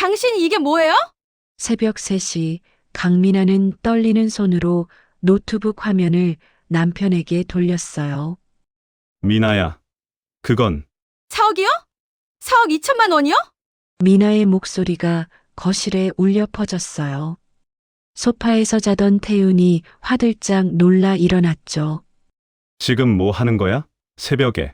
당신 이게 뭐예요? 새벽 3시 강민아는 떨리는 손으로 노트북 화면을 남편에게 돌렸어요. 미나야, 그건 4억이요? 4억 2천만 원이요? 미나의 목소리가 거실에 울려 퍼졌어요. 소파에서 자던 태윤이 화들짝 놀라 일어났죠. 지금 뭐 하는 거야? 새벽에.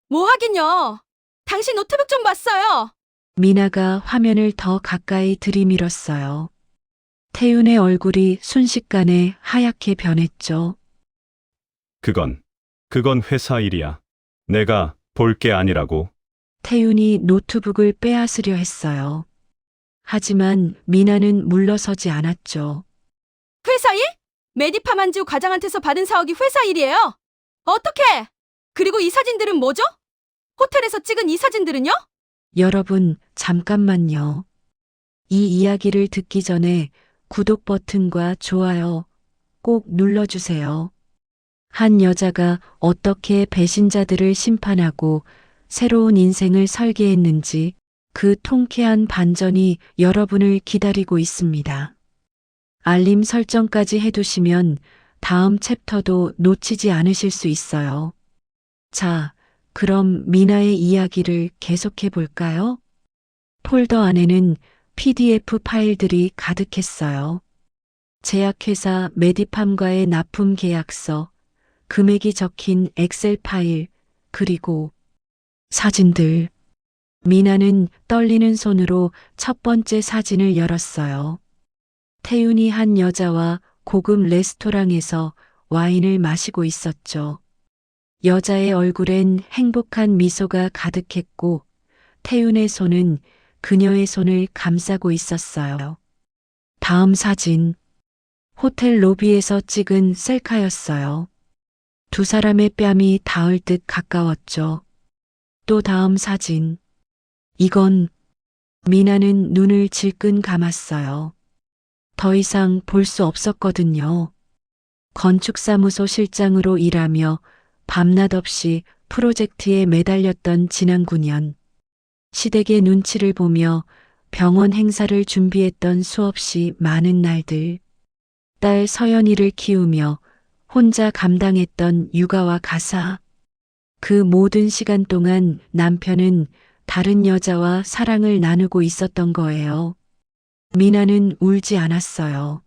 뭐 하긴요. 당신 노트북 좀 봤어요. 미나가 화면을 더 가까이 들이밀었어요. 태윤의 얼굴이 순식간에 하얗게 변했죠. 그건 회사 일이야. 내가 볼 게 아니라고. 태윤이 노트북을 빼앗으려 했어요. 하지만 미나는 물러서지 않았죠. 회사 일? 메디팜 한지우 과장한테서 받은 4억이 회사 일이에요. 어떻게? 그리고 이 사진들은 뭐죠? 호텔에서 찍은 이 사진들은요? 여러분, 잠깐만요. 이 이야기를 듣기 전에 구독 버튼과 좋아요 꼭 눌러주세요. 한 여자가 어떻게 배신자들을 심판하고 새로운 인생을 설계했는지 그 통쾌한 반전이 여러분을 기다리고 있습니다. 알림 설정까지 해두시면 다음 챕터도 놓치지 않으실 수 있어요. 자, 그럼 미나의 이야기를 계속해 볼까요? 폴더 안에는 PDF 파일들이 가득했어요. 제약회사 메디팜과의 납품 계약서, 금액이 적힌 엑셀 파일, 그리고 사진들. 미나는 떨리는 손으로 첫 번째 사진을 열었어요. 태윤이 한 여자와 고급 레스토랑에서 와인을 마시고 있었죠. 여자의 얼굴엔 행복한 미소가 가득했고 태윤의 손은 그녀의 손을 감싸고 있었어요. 다음 사진. 호텔 로비에서 찍은 셀카였어요. 두 사람의 뺨이 닿을 듯 가까웠죠. 또 다음 사진. 이건 미나는 눈을 질끈 감았어요. 더 이상 볼 수 없었거든요. 건축사무소 실장으로 일하며 밤낮 없이 프로젝트에 매달렸던 지난 9년. 시댁의 눈치를 보며 병원 행사를 준비했던 수없이 많은 날들. 딸 서연이를 키우며 혼자 감당했던 육아와 가사. 그 모든 시간 동안 남편은 다른 여자와 사랑을 나누고 있었던 거예요. 미나는 울지 않았어요.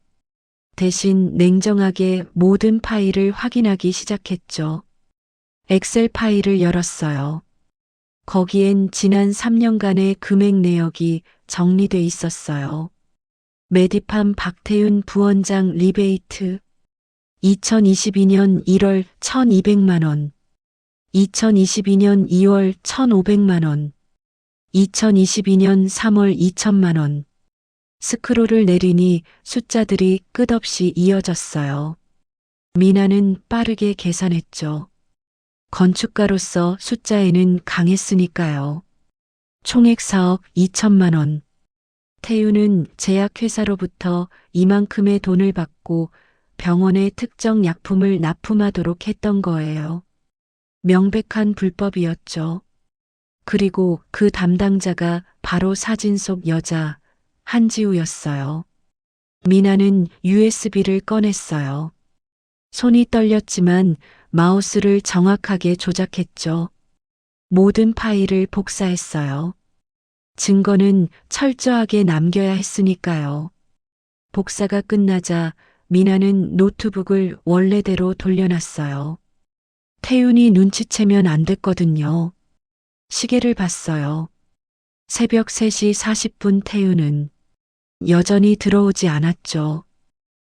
대신 냉정하게 모든 파일을 확인하기 시작했죠. 엑셀 파일을 열었어요. 거기엔 지난 3년간의 금액 내역이 정리돼 있었어요. 메디팜 박태윤 부원장 리베이트 2022년 1월 1,200만 원, 2022년 2월 1,500만 원, 2022년 3월 2천만 원. 스크롤을 내리니 숫자들이 끝없이 이어졌어요. 미나는 빠르게 계산했죠. 건축가로서 숫자에는 강했으니까요. 총액 4억 2천만 원. 태윤은 제약회사로부터 이만큼의 돈을 받고 병원의 특정 약품을 납품하도록 했던 거예요. 명백한 불법이었죠. 그리고 그 담당자가 바로 사진 속 여자 한지우였어요. 미나는 USB를 꺼냈어요. 손이 떨렸지만 마우스를 정확하게 조작했죠. 모든 파일을 복사했어요. 증거는 철저하게 남겨야 했으니까요. 복사가 끝나자 미나는 노트북을 원래대로 돌려놨어요. 태윤이 눈치채면 안 됐거든요. 시계를 봤어요. 새벽 3시 40분 태윤은 여전히 들어오지 않았죠.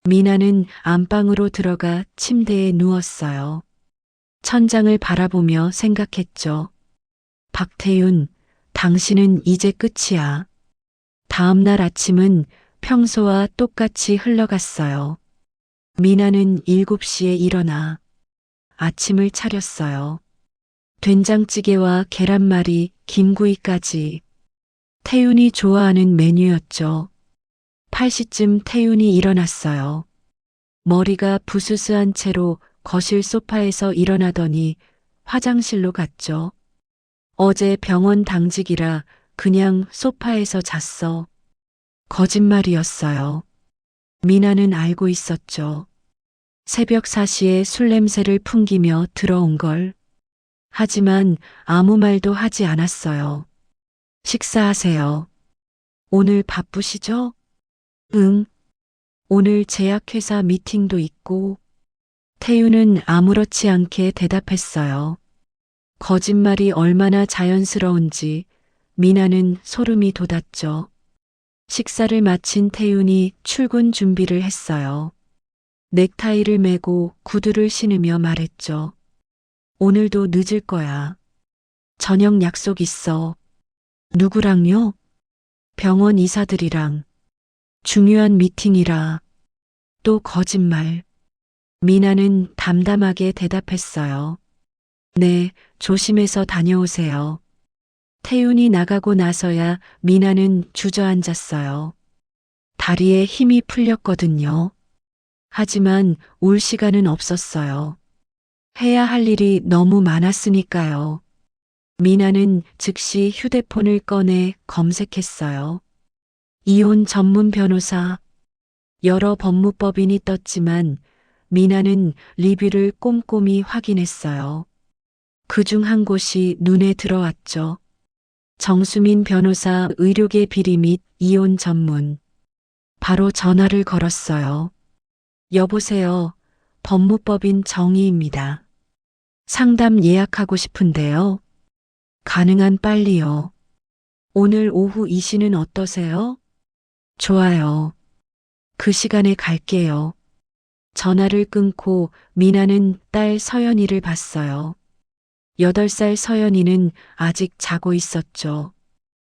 미나는 안방으로 들어가 침대에 누웠어요. 천장을 바라보며 생각했죠. 박태윤, 당신은 이제 끝이야. 다음 날 아침은 평소와 똑같이 흘러갔어요. 미나는 7시에 일어나 아침을 차렸어요. 된장찌개와 계란말이, 김구이까지. 태윤이 좋아하는 메뉴였죠. 8시쯤 태윤이 일어났어요. 머리가 부스스한 채로 거실 소파에서 일어나더니 화장실로 갔죠. 어제 병원 당직이라 그냥 소파에서 잤어. 거짓말이었어요. 미나는 알고 있었죠. 새벽 4시에 술 냄새를 풍기며 들어온 걸. 하지만 아무 말도 하지 않았어요. 식사하세요. 오늘 바쁘시죠? 응. 오늘 제약회사 미팅도 있고. 태유는 아무렇지 않게 대답했어요. 거짓말이 얼마나 자연스러운지 미나는 소름이 돋았죠. 식사를 마친 태윤이 출근 준비를 했어요. 넥타이를 매고 구두를 신으며 말했죠. 오늘도 늦을 거야. 저녁 약속 있어. 누구랑요? 병원 의사들이랑. 중요한 미팅이라. 또 거짓말. 미나는 담담하게 대답했어요. 네, 조심해서 다녀오세요. 태윤이 나가고 나서야 미나는 주저앉았어요. 다리에 힘이 풀렸거든요. 하지만 울 시간은 없었어요. 해야 할 일이 너무 많았으니까요. 미나는 즉시 휴대폰을 꺼내 검색했어요. 이혼 전문 변호사. 여러 법무법인이 떴지만 미나는 리뷰를 꼼꼼히 확인했어요. 그중 한 곳이 눈에 들어왔죠. 정수민 변호사 의료계 비리 및 이혼 전문. 바로 전화를 걸었어요. 여보세요. 법무법인 정희입니다. 상담 예약하고 싶은데요. 가능한 빨리요. 오늘 오후 2시는 어떠세요? 좋아요. 그 시간에 갈게요. 전화를 끊고 미나는 딸 서연이를 봤어요. 8살 서연이는 아직 자고 있었죠.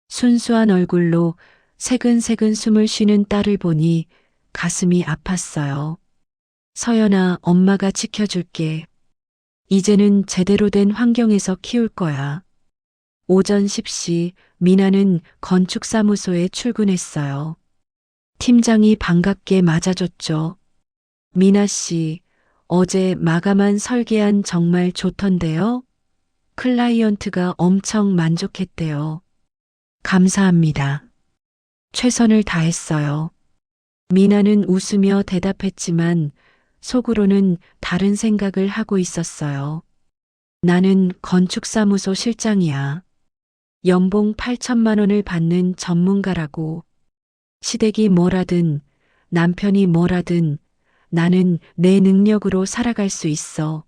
순수한 얼굴로 새근새근 숨을 쉬는 딸을 보니 가슴이 아팠어요. 서연아, 엄마가 지켜줄게. 이제는 제대로 된 환경에서 키울 거야. 오전 10시 미나는 건축사무소에 출근했어요. 팀장이 반갑게 맞아줬죠. 미나 씨, 어제 마감한 설계안 정말 좋던데요? 클라이언트가 엄청 만족했대요. 감사합니다. 최선을 다했어요. 미나는 웃으며 대답했지만 속으로는 다른 생각을 하고 있었어요. 나는 건축사무소 실장이야. 연봉 8천만 원을 받는 전문가라고. 시댁이 뭐라든 남편이 뭐라든 나는 내 능력으로 살아갈 수 있어.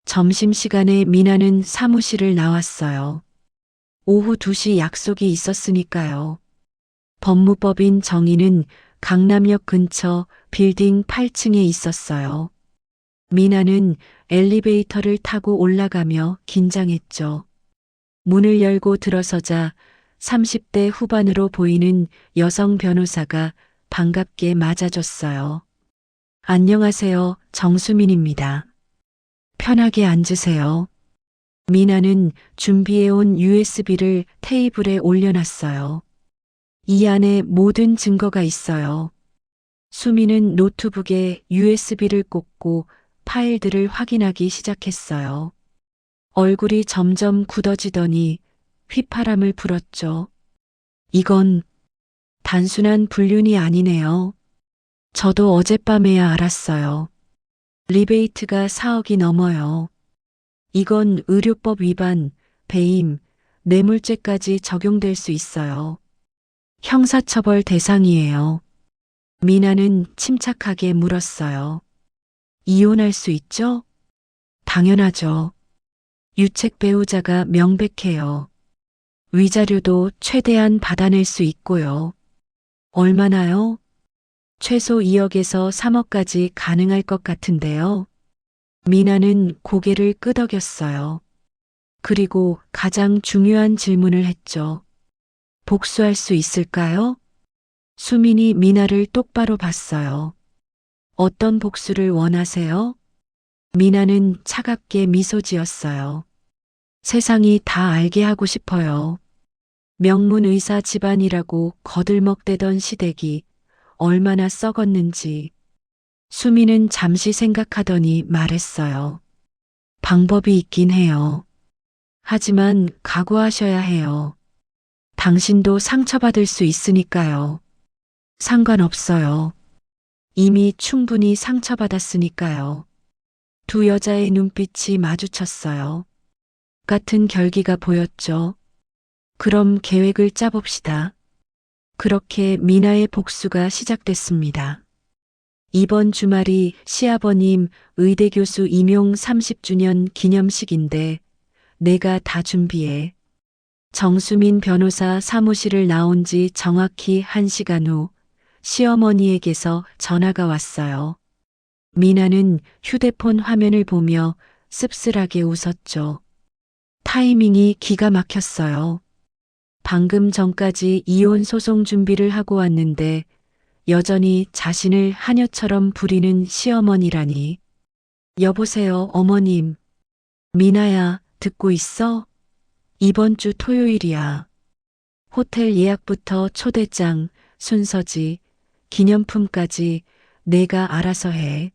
점심시간에 미나는 사무실을 나왔어요. 오후 2시 약속이 있었으니까요. 법무법인 정의는 강남역 근처 빌딩 8층에 있었어요. 미나는 엘리베이터를 타고 올라가며 긴장했죠. 문을 열고 들어서자 30대 후반으로 보이는 여성 변호사가 반갑게 맞아줬어요. 안녕하세요, 정수민입니다. 편하게 앉으세요. 미나는 준비해온 USB를 테이블에 올려놨어요. 이 안에 모든 증거가 있어요. 수미는 노트북에 USB를 꽂고 파일들을 확인하기 시작했어요. 얼굴이 점점 굳어지더니 휘파람을 불었죠. 이건 단순한 불륜이 아니네요. 저도 어젯밤에야 알았어요. 리베이트가 4억이 넘어요. 이건 의료법 위반, 배임, 뇌물죄까지 적용될 수 있어요. 형사처벌 대상이에요. 미나는 침착하게 물었어요. 이혼할 수 있죠? 당연하죠. 유책 배우자가 명백해요. 위자료도 최대한 받아낼 수 있고요. 얼마나요? 최소 2억에서 3억까지 가능할 것 같은데요. 미나는 고개를 끄덕였어요. 그리고 가장 중요한 질문을 했죠. 복수할 수 있을까요? 수민이 미나를 똑바로 봤어요. 어떤 복수를 원하세요? 미나는 차갑게 미소 지었어요. 세상이 다 알게 하고 싶어요. 명문 의사 집안이라고 거들먹대던 시댁이 얼마나 썩었는지. 수미는 잠시 생각하더니 말했어요. 방법이 있긴 해요. 하지만 각오하셔야 해요. 당신도 상처받을 수 있으니까요. 상관없어요. 이미 충분히 상처받았으니까요. 두 여자의 눈빛이 마주쳤어요. 같은 결기가 보였죠. 그럼 계획을 짜봅시다. 그렇게 미나의 복수가 시작됐습니다. 이번 주말이 시아버님 의대 교수 임용 30주년 기념식인데 내가 다 준비해. 정수민 변호사 사무실을 나온 지 정확히 1시간 후 시어머니에게서 전화가 왔어요. 미나는 휴대폰 화면을 보며 씁쓸하게 웃었죠. 타이밍이 기가 막혔어요. 방금 전까지 이혼 소송 준비를 하고 왔는데 여전히 자신을 하녀처럼 부리는 시어머니라니. 여보세요, 어머님. 미나야, 듣고 있어? 이번 주 토요일이야. 호텔 예약부터 초대장, 순서지, 기념품까지 내가 알아서 해.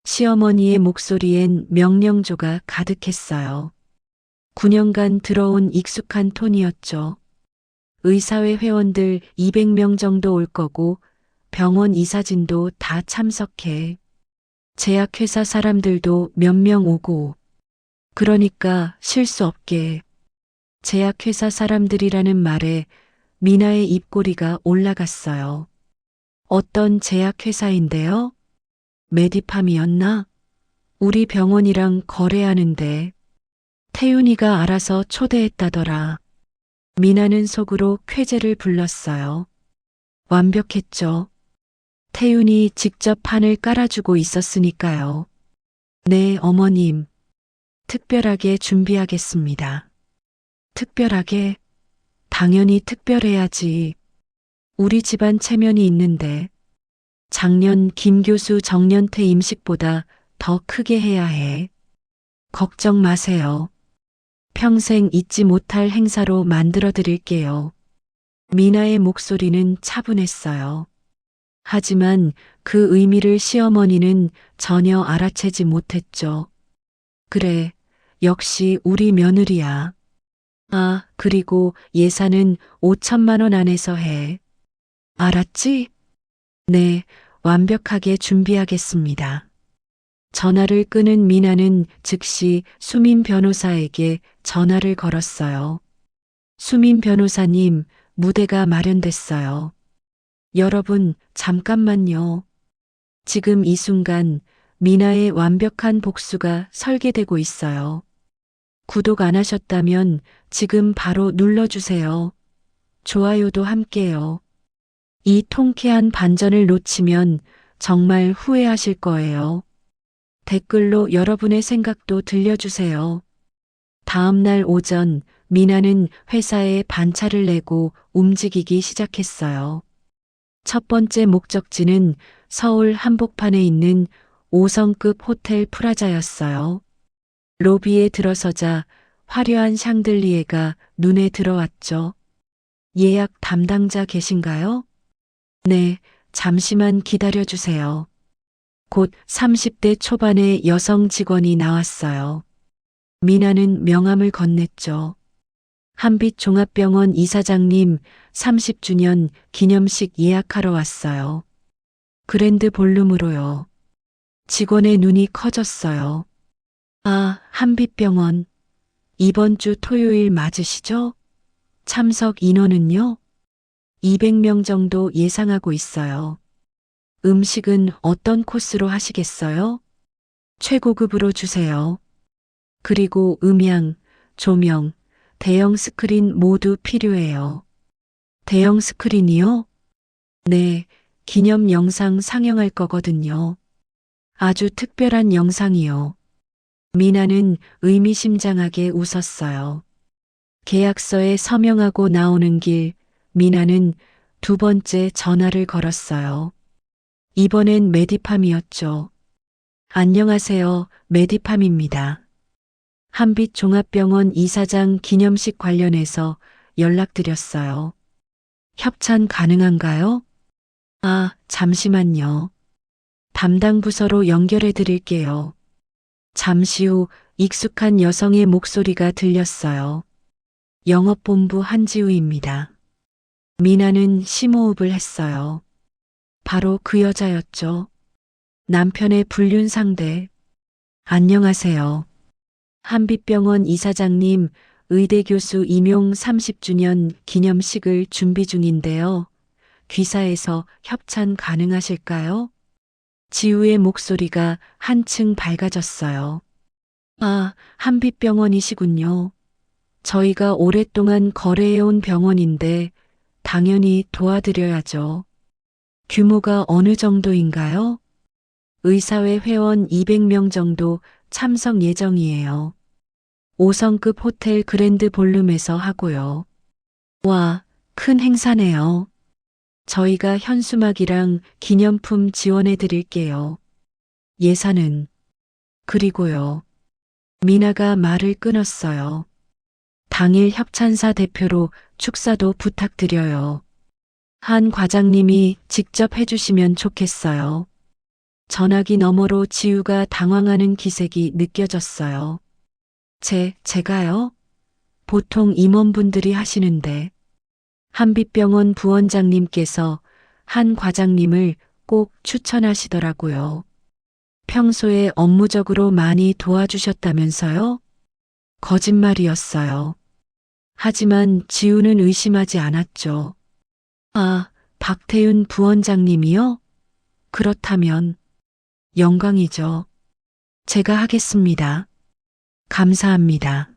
시어머니의 목소리엔 명령조가 가득했어요. 9년간 들어온 익숙한 톤이었죠. 의사회 회원들 200명 정도 올 거고 병원 이사진도 다 참석해. 제약회사 사람들도 몇 명 오고. 그러니까 실수 없게. 제약회사 사람들이라는 말에 미나의 입꼬리가 올라갔어요. 어떤 제약회사인데요? 메디팜이었나? 우리 병원이랑 거래하는데. 태윤이가 알아서 초대했다더라. 미나는 속으로 쾌재를 불렀어요. 완벽했죠. 태윤이 직접 판을 깔아주고 있었으니까요. 네, 어머님. 특별하게 준비하겠습니다. 특별하게? 당연히 특별해야지. 우리 집안 체면이 있는데. 작년 김 교수 정년퇴 임식보다 더 크게 해야 해. 걱정 마세요. 평생 잊지 못할 행사로 만들어 드릴게요. 미나의 목소리는 차분했어요. 하지만 그 의미를 시어머니는 전혀 알아채지 못했죠. 그래, 역시 우리 며느리야. 아, 그리고 예산은 5천만 원 안에서 해. 알았지? 네, 완벽하게 준비하겠습니다. 전화를 끊은 미나는 즉시 수민 변호사에게 전화를 걸었어요. 수민 변호사님, 무대가 마련됐어요. 여러분, 잠깐만요. 지금 이 순간 미나의 완벽한 복수가 설계되고 있어요. 구독 안 하셨다면 지금 바로 눌러주세요. 좋아요도 함께요. 이 통쾌한 반전을 놓치면 정말 후회하실 거예요. 댓글로 여러분의 생각도 들려주세요. 다음 날 오전 미나는 회사에 반차를 내고 움직이기 시작했어요. 첫 번째 목적지는 서울 한복판에 있는 5성급 호텔 프라자였어요. 로비에 들어서자 화려한 샹들리에가 눈에 들어왔죠. 예약 담당자 계신가요? 네, 잠시만 기다려주세요. 곧 30대 초반의 여성 직원이 나왔어요. 미나는 명함을 건넸죠. 한빛종합병원 이사장님 30주년 기념식 예약하러 왔어요. 그랜드 볼룸으로요. 직원의 눈이 커졌어요. 아, 한빛병원. 이번 주 토요일 맞으시죠? 참석 인원은요? 200명 정도 예상하고 있어요. 음식은 어떤 코스로 하시겠어요? 최고급으로 주세요. 그리고 음향, 조명, 대형 스크린 모두 필요해요. 대형 스크린이요? 네, 기념 영상 상영할 거거든요. 아주 특별한 영상이요. 미나는 의미심장하게 웃었어요. 계약서에 서명하고 나오는 길, 미나는 두 번째 전화를 걸었어요. 이번엔 메디팜이었죠. 안녕하세요, 메디팜입니다. 한빛종합병원 이사장 기념식 관련해서 연락드렸어요. 협찬 가능한가요? 아, 잠시만요. 담당 부서로 연결해 드릴게요. 잠시 후 익숙한 여성의 목소리가 들렸어요. 영업본부 한지우입니다. 미나는 심호흡을 했어요. 바로 그 여자였죠. 남편의 불륜 상대. 안녕하세요. 한빛병원 이사장님, 의대 교수 임용 30주년 기념식을 준비 중인데요. 귀사에서 협찬 가능하실까요? 지우의 목소리가 한층 밝아졌어요. 아, 한빛병원이시군요. 저희가 오랫동안 거래해온 병원인데 당연히 도와드려야죠. 규모가 어느 정도인가요? 의사회 회원 200명 정도 참석 예정이에요. 5성급 호텔 그랜드 볼룸에서 하고요. 와, 큰 행사네요. 저희가 현수막이랑 기념품 지원해 드릴게요. 예산은? 그리고요. 미나가 말을 끊었어요. 당일 협찬사 대표로 축사도 부탁드려요. 한 과장님이 직접 해주시면 좋겠어요. 전화기 너머로 지우가 당황하는 기색이 느껴졌어요. 제가요? 보통 임원분들이 하시는데. 한빛병원 부원장님께서 한 과장님을 꼭 추천하시더라고요. 평소에 업무적으로 많이 도와주셨다면서요? 거짓말이었어요. 하지만 지우는 의심하지 않았죠. 아, 박태윤 부원장님이요? 그렇다면 영광이죠. 제가 하겠습니다. 감사합니다.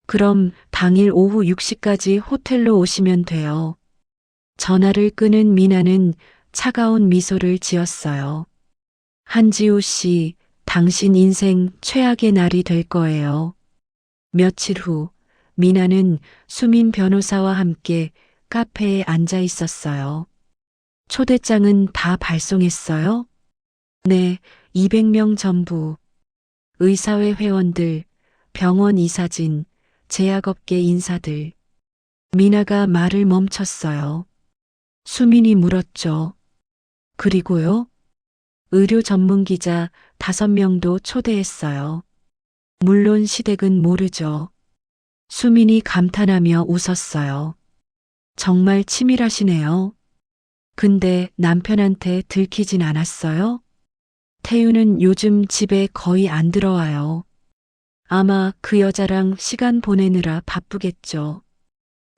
그럼 당일 오후 6시까지 호텔로 오시면 돼요. 전화를 끊은 미나는 차가운 미소를 지었어요. 한지우 씨, 당신 인생 최악의 날이 될 거예요. 며칠 후, 미나는 수민 변호사와 함께 카페에 앉아 있었어요. 초대장은 다 발송했어요? 네, 200명 전부. 의사회 회원들, 병원 이사진, 제약업계 인사들. 미나가 말을 멈췄어요. 수민이 물었죠. 그리고요? 의료 전문 기자 5명도 초대했어요. 물론 시댁은 모르죠. 수민이 감탄하며 웃었어요. 정말 치밀하시네요. 근데 남편한테 들키진 않았어요? 태우는 요즘 집에 거의 안 들어와요. 아마 그 여자랑 시간 보내느라 바쁘겠죠.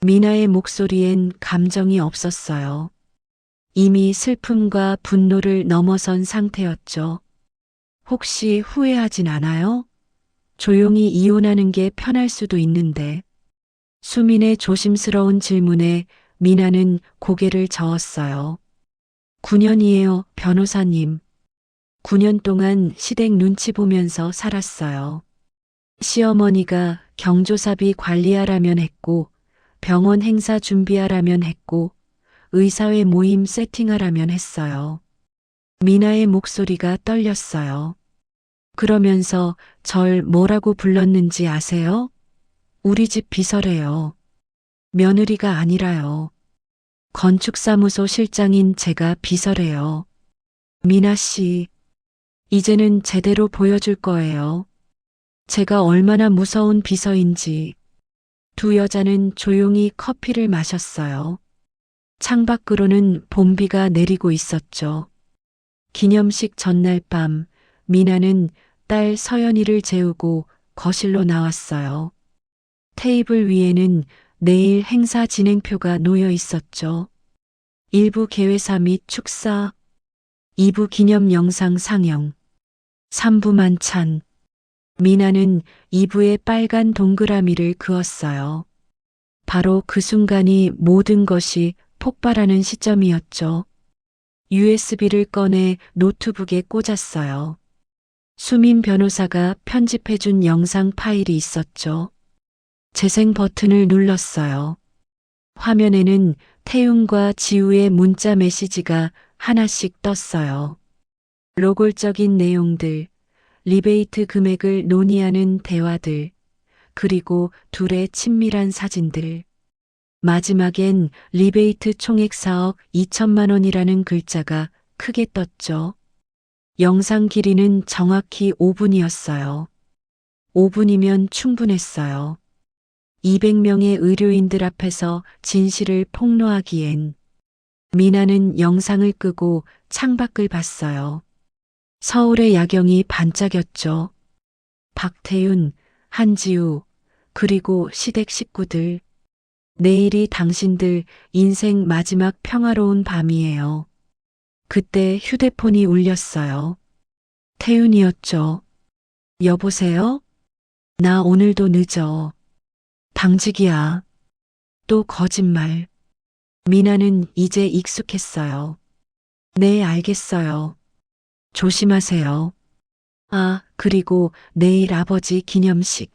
미나의 목소리엔 감정이 없었어요. 이미 슬픔과 분노를 넘어선 상태였죠. 혹시 후회하진 않아요? 조용히 이혼하는 게 편할 수도 있는데. 수민의 조심스러운 질문에 미나는 고개를 저었어요. 9년이에요, 변호사님. 9년 동안 시댁 눈치 보면서 살았어요. 시어머니가 경조사비 관리하라면 했고, 병원 행사 준비하라면 했고, 의사회 모임 세팅하라면 했어요. 미나의 목소리가 떨렸어요. 그러면서 절 뭐라고 불렀는지 아세요? 우리 집 비서래요. 며느리가 아니라요. 건축사무소 실장인 제가 비서래요. 미나 씨, 이제는 제대로 보여줄 거예요. 제가 얼마나 무서운 비서인지. 두 여자는 조용히 커피를 마셨어요. 창밖으로는 봄비가 내리고 있었죠. 기념식 전날 밤, 미나는 딸 서연이를 재우고 거실로 나왔어요. 테이블 위에는 내일 행사 진행표가 놓여 있었죠. 1부 개회사 및 축사, 2부 기념 영상 상영, 3부 만찬. 미나는 2부에 빨간 동그라미를 그었어요. 바로 그 순간이 모든 것이 폭발하는 시점이었죠. USB를 꺼내 노트북에 꽂았어요. 수민 변호사가 편집해준 영상 파일이 있었죠. 재생 버튼을 눌렀어요. 화면에는 태웅과 지우의 문자 메시지가 하나씩 떴어요. 노골적인 내용들, 리베이트 금액을 논의하는 대화들, 그리고 둘의 친밀한 사진들. 마지막엔 리베이트 총액 4억 2천만 원이라는 글자가 크게 떴죠. 영상 길이는 정확히 5분이었어요. 5분이면 충분했어요. 200명의 의료인들 앞에서 진실을 폭로하기엔. 미나는 영상을 끄고 창밖을 봤어요. 서울의 야경이 반짝였죠. 박태윤, 한지우, 그리고 시댁 식구들. 내일이 당신들 인생 마지막 평화로운 밤이에요. 그때 휴대폰이 울렸어요. 태윤이었죠. 여보세요? 나 오늘도 늦어. 당직이야. 또 거짓말. 미나는 이제 익숙했어요. 네, 알겠어요. 조심하세요. 아, 그리고 내일 아버지 기념식.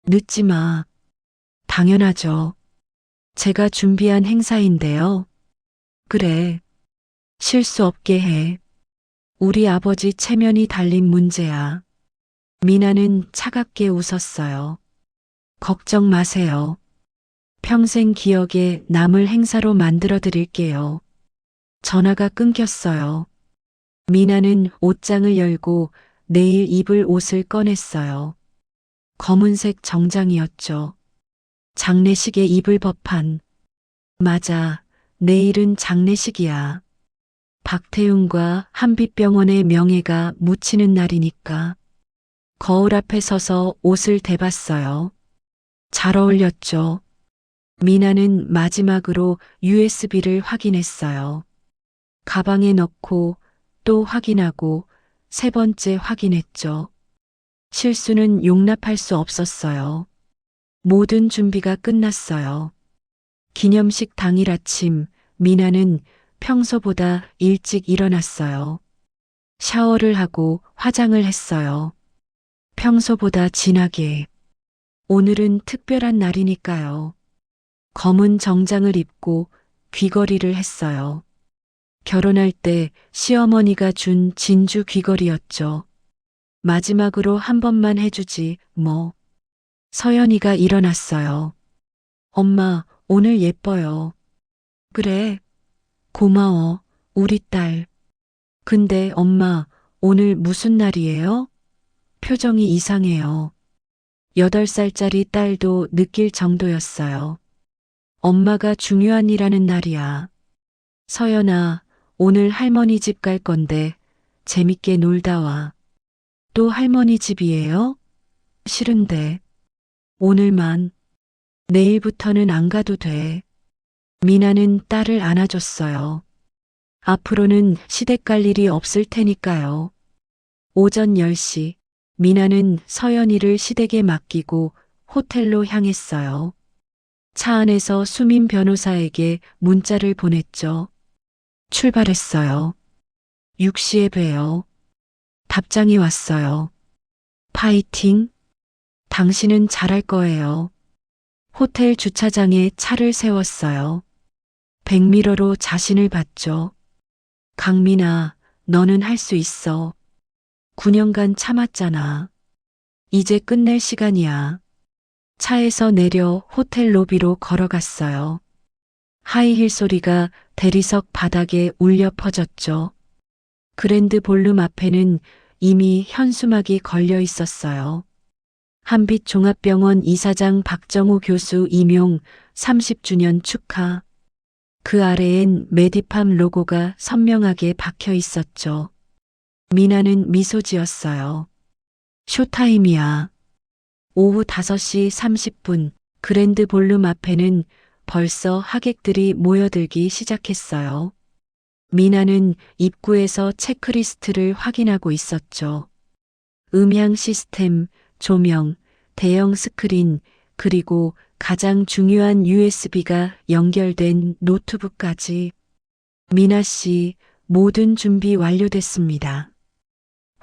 늦지 마. 당연하죠. 제가 준비한 행사인데요. 그래. 실수 없게 해. 우리 아버지 체면이 달린 문제야. 미나는 차갑게 웃었어요. 걱정 마세요. 평생 기억에 남을 행사로 만들어 드릴게요. 전화가 끊겼어요. 미나는 옷장을 열고 내일 입을 옷을 꺼냈어요. 검은색 정장이었죠. 장례식에 입을 법한. 맞아, 내일은 장례식이야. 박태윤과 한빛병원의 명예가 묻히는 날이니까. 거울 앞에 서서 옷을 대봤어요. 잘 어울렸죠. 미나는 마지막으로 USB를 확인했어요. 가방에 넣고 또 확인하고 세 번째 확인했죠. 실수는 용납할 수 없었어요. 모든 준비가 끝났어요. 기념식 당일 아침, 미나는 평소보다 일찍 일어났어요. 샤워를 하고 화장을 했어요. 평소보다 진하게. 오늘은 특별한 날이니까요. 검은 정장을 입고 귀걸이를 했어요. 결혼할 때 시어머니가 준 진주 귀걸이였죠. 마지막으로 한 번만 해주지, 뭐. 서연이가 일어났어요. 엄마, 오늘 예뻐요. 그래. 고마워, 우리 딸. 근데 엄마, 오늘 무슨 날이에요? 표정이 이상해요. 8살짜리 딸도 느낄 정도였어요. 엄마가 중요한 일하는 날이야. 서연아, 오늘 할머니 집 갈 건데 재밌게 놀다 와. 또 할머니 집이에요? 싫은데. 오늘만. 내일부터는 안 가도 돼. 미나는 딸을 안아줬어요. 앞으로는 시댁 갈 일이 없을 테니까요. 오전 10시, 미나는 서연이를 시댁에 맡기고 호텔로 향했어요. 차 안에서 수민 변호사에게 문자를 보냈죠. 출발했어요. 6시에 봬요. 답장이 왔어요. 파이팅. 당신은 잘할 거예요. 호텔 주차장에 차를 세웠어요. 백미러로 자신을 봤죠. 강민아, 너는 할 수 있어. 9년간 참았잖아. 이제 끝낼 시간이야. 차에서 내려 호텔 로비로 걸어갔어요. 하이힐 소리가 대리석 바닥에 울려 퍼졌죠. 그랜드 볼룸 앞에는 이미 현수막이 걸려 있었어요. 한빛종합병원 이사장 박정우 교수 임용 30주년 축하. 그 아래엔 메디팜 로고가 선명하게 박혀 있었죠. 미나는 미소 지었어요. 쇼타임이야. 오후 5시 30분 그랜드 볼룸 앞에는 벌써 하객들이 모여들기 시작했어요. 미나는 입구에서 체크리스트를 확인하고 있었죠. 음향 시스템, 조명, 대형 스크린, 그리고 가장 중요한 USB가 연결된 노트북까지. 미나 씨, 모든 준비 완료됐습니다.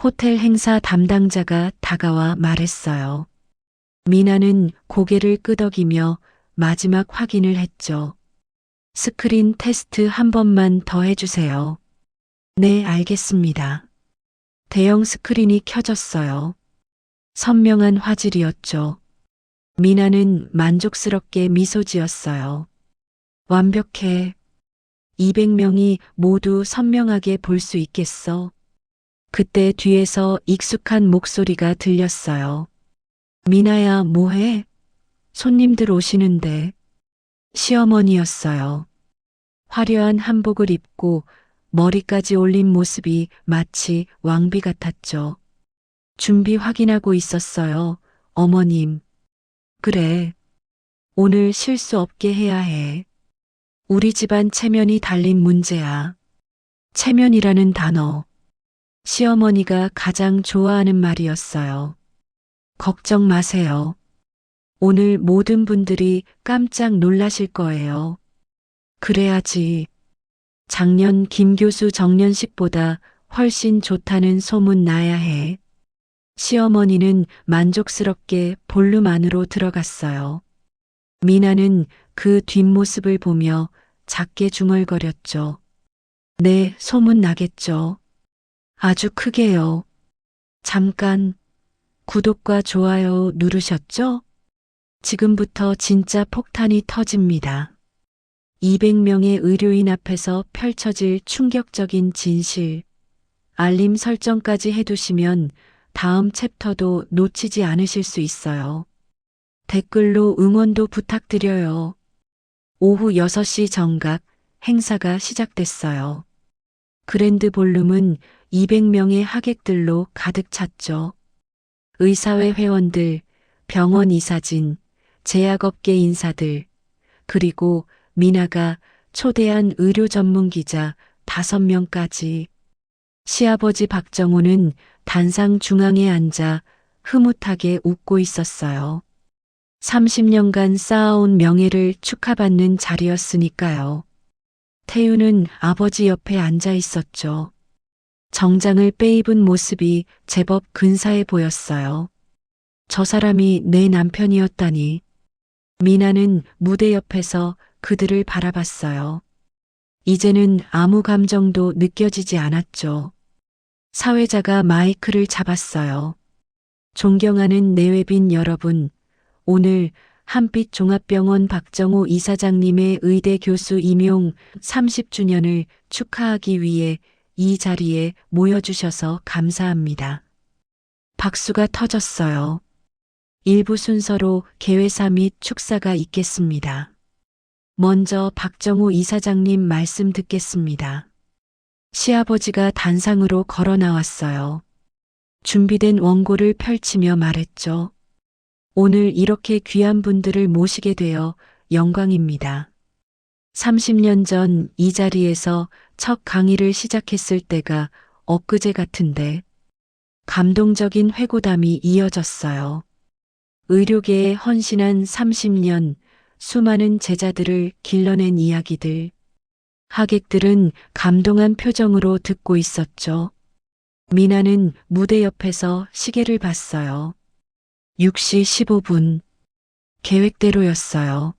호텔 행사 담당자가 다가와 말했어요. 미나는 고개를 끄덕이며 마지막 확인을 했죠. 스크린 테스트 한 번만 더 해주세요. 네, 알겠습니다. 대형 스크린이 켜졌어요. 선명한 화질이었죠. 미나는 만족스럽게 미소 지었어요. 완벽해. 200명이 모두 선명하게 볼 수 있겠어. 그때 뒤에서 익숙한 목소리가 들렸어요. 미나야, 뭐해? 손님들 오시는데. 시어머니였어요. 화려한 한복을 입고 머리까지 올린 모습이 마치 왕비 같았죠. 준비 확인하고 있었어요. 어머님. 그래. 오늘 실수 없게 해야 해. 우리 집안 체면이 달린 문제야. 체면이라는 단어. 시어머니가 가장 좋아하는 말이었어요. 걱정 마세요. 오늘 모든 분들이 깜짝 놀라실 거예요. 그래야지. 작년 김 교수 정년식보다 훨씬 좋다는 소문 나야 해. 시어머니는 만족스럽게 볼룸 안으로 들어갔어요. 미나는 그 뒷모습을 보며 작게 중얼거렸죠. 네, 소문 나겠죠. 아주 크게요. 잠깐 구독과 좋아요 누르셨죠? 지금부터 진짜 폭탄이 터집니다. 200명의 의료인 앞에서 펼쳐질 충격적인 진실. 알림 설정까지 해두시면 다음 챕터도 놓치지 않으실 수 있어요. 댓글로 응원도 부탁드려요. 오후 6시 정각 행사가 시작됐어요. 그랜드 볼룸은 200명의 하객들로 가득 찼죠. 의사회 회원들, 병원 이사진, 제약업계 인사들, 그리고 미나가 초대한 의료 전문 기자 5명까지. 시아버지 박정호는 단상 중앙에 앉아 흐뭇하게 웃고 있었어요. 30년간 쌓아온 명예를 축하받는 자리였으니까요. 태유는 아버지 옆에 앉아 있었죠. 정장을 빼입은 모습이 제법 근사해 보였어요. 저 사람이 내 남편이었다니. 미나는 무대 옆에서 그들을 바라봤어요. 이제는 아무 감정도 느껴지지 않았죠. 사회자가 마이크를 잡았어요. 존경하는 내외빈 여러분, 오늘 한빛 종합병원 박정호 이사장님의 의대 교수 임용 30주년을 축하하기 위해 이 자리에 모여주셔서 감사합니다. 박수가 터졌어요. 일부 순서로 개회사 및 축사가 있겠습니다. 먼저 박정호 이사장님 말씀 듣겠습니다. 시아버지가 단상으로 걸어 나왔어요. 준비된 원고를 펼치며 말했죠. 오늘 이렇게 귀한 분들을 모시게 되어 영광입니다. 30년 전 이 자리에서 첫 강의를 시작했을 때가 엊그제 같은데 감동적인 회고담이 이어졌어요. 의료계에 헌신한 30년, 수많은 제자들을 길러낸 이야기들. 하객들은 감동한 표정으로 듣고 있었죠. 미나는 무대 옆에서 시계를 봤어요. 6시 15분. 계획대로였어요.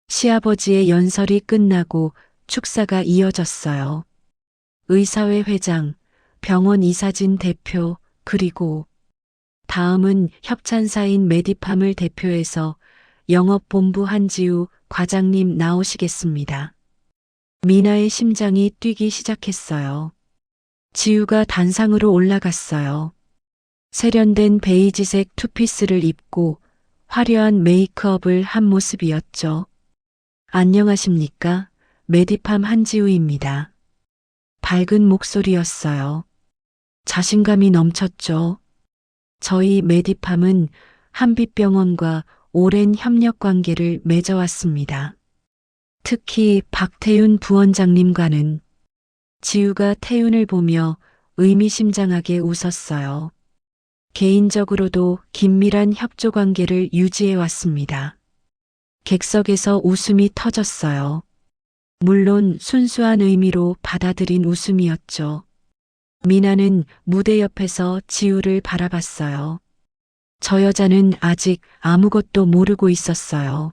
시아버지의 연설이 끝나고 축사가 이어졌어요. 의사회 회장, 병원 이사진 대표, 그리고 다음은 협찬사인 메디팜을 대표해서 영업본부 한지우 과장님 나오시겠습니다. 미나의 심장이 뛰기 시작했어요. 지우가 단상으로 올라갔어요. 세련된 베이지색 투피스를 입고 화려한 메이크업을 한 모습이었죠. 안녕하십니까? 메디팜 한지우입니다. 밝은 목소리였어요. 자신감이 넘쳤죠. 저희 메디팜은 한빛병원과 오랜 협력 관계를 맺어왔습니다. 특히 박태윤 부원장님과는. 지우가 태윤을 보며 의미심장하게 웃었어요. 개인적으로도 긴밀한 협조 관계를 유지해 왔습니다. 객석에서 웃음이 터졌어요. 물론 순수한 의미로 받아들인 웃음이었죠. 미나는 무대 옆에서 지우를 바라봤어요. 저 여자는 아직 아무것도 모르고 있었어요.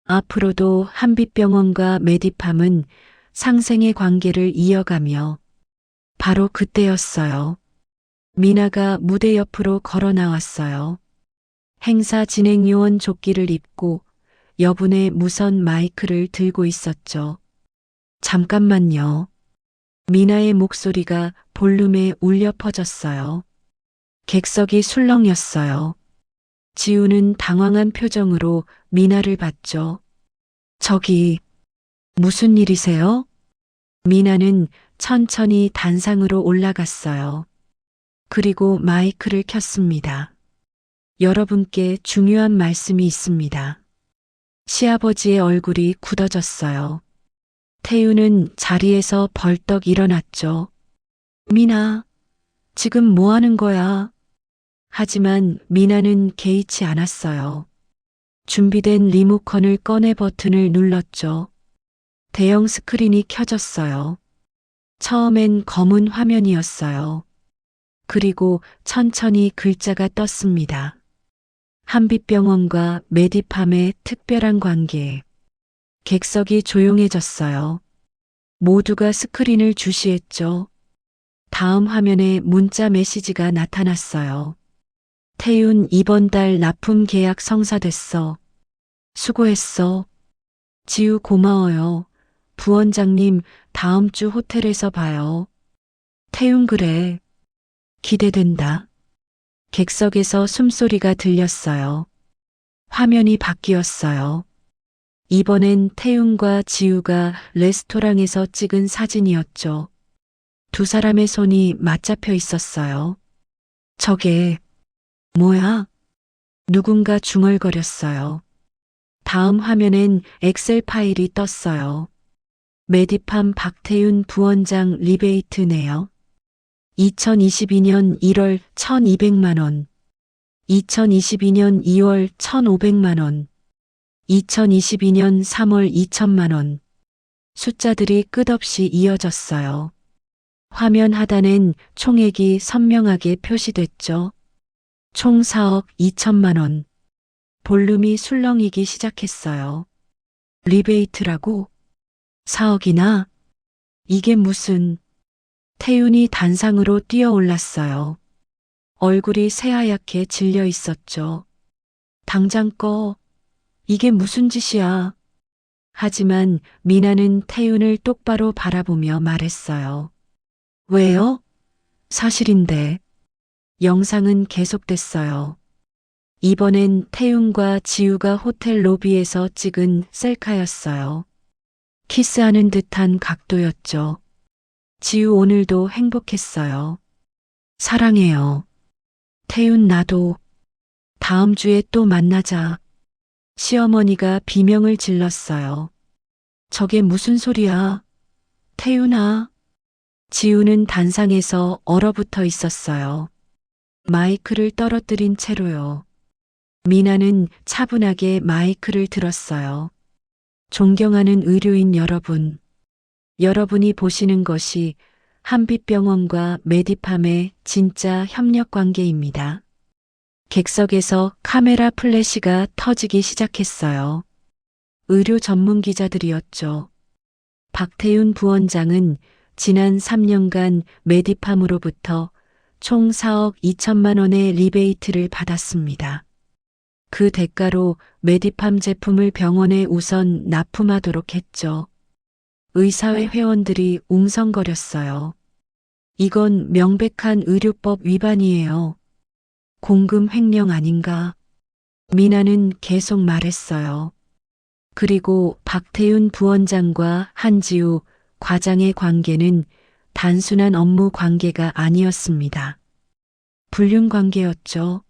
앞으로도 한빛병원과 메디팜은 상생의 관계를 이어가며. 바로 그때였어요. 미나가 무대 옆으로 걸어 나왔어요. 행사 진행 요원 조끼를 입고 여분의 무선 마이크를 들고 있었죠. 잠깐만요. 미나의 목소리가 볼륨에 울려 퍼졌어요. 객석이 술렁였어요. 지우는 당황한 표정으로 미나를 봤죠. 저기, 무슨 일이세요? 미나는 천천히 단상으로 올라갔어요. 그리고 마이크를 켰습니다. 여러분께 중요한 말씀이 있습니다. 시아버지의 얼굴이 굳어졌어요. 태우는 자리에서 벌떡 일어났죠. 미나, 지금 뭐 하는 거야? 하지만 미나는 개의치 않았어요. 준비된 리모컨을 꺼내 버튼을 눌렀죠. 대형 스크린이 켜졌어요. 처음엔 검은 화면이었어요. 그리고 천천히 글자가 떴습니다. 한빛병원과 메디팜의 특별한 관계. 객석이 조용해졌어요. 모두가 스크린을 주시했죠. 다음 화면에 문자 메시지가 나타났어요. 태윤 이번 달 납품 계약 성사됐어. 수고했어. 지우 고마워요. 부원장님 다음 주 호텔에서 봐요. 태윤 그래. 기대된다. 객석에서 숨소리가 들렸어요. 화면이 바뀌었어요. 이번엔 태윤과 지우가 레스토랑에서 찍은 사진이었죠. 두 사람의 손이 맞잡혀 있었어요. 저게 뭐야? 누군가 중얼거렸어요. 다음 화면엔 엑셀 파일이 떴어요. 메디팜 박태윤 부원장 리베이트네요. 2022년 1월 1200만 원, 2022년 2월 1500만 원, 2022년 3월 2000만 원. 숫자들이 끝없이 이어졌어요. 화면 하단엔 총액이 선명하게 표시됐죠. 총 4억 2천만 원. 볼륨이 술렁이기 시작했어요. 리베이트라고? 4억이나? 이게 무슨... 태윤이 단상으로 뛰어올랐어요. 얼굴이 새하얗게 질려 있었죠. 당장 꺼. 이게 무슨 짓이야. 하지만 미나는 태윤을 똑바로 바라보며 말했어요. 왜요? 사실인데. 영상은 계속됐어요. 이번엔 태윤과 지우가 호텔 로비에서 찍은 셀카였어요. 키스하는 듯한 각도였죠. 지우 오늘도 행복했어요. 사랑해요. 태윤 나도. 다음 주에 또 만나자. 시어머니가 비명을 질렀어요. 저게 무슨 소리야? 태윤아. 지우는 단상에서 얼어붙어 있었어요. 마이크를 떨어뜨린 채로요. 미나는 차분하게 마이크를 들었어요. 존경하는 의료인 여러분. 여러분이 보시는 것이 한빛병원과 메디팜의 진짜 협력 관계입니다. 객석에서 카메라 플래시가 터지기 시작했어요. 의료 전문 기자들이었죠. 박태윤 부원장은 지난 3년간 메디팜으로부터 총 4억 2천만 원의 리베이트를 받았습니다. 그 대가로 메디팜 제품을 병원에 우선 납품하도록 했죠. 의사회 회원들이 웅성거렸어요. 이건 명백한 의료법 위반이에요. 공금 횡령 아닌가? 미나는 계속 말했어요. 그리고 박태윤 부원장과 한지우 과장의 관계는 단순한 업무 관계가 아니었습니다. 불륜 관계였죠.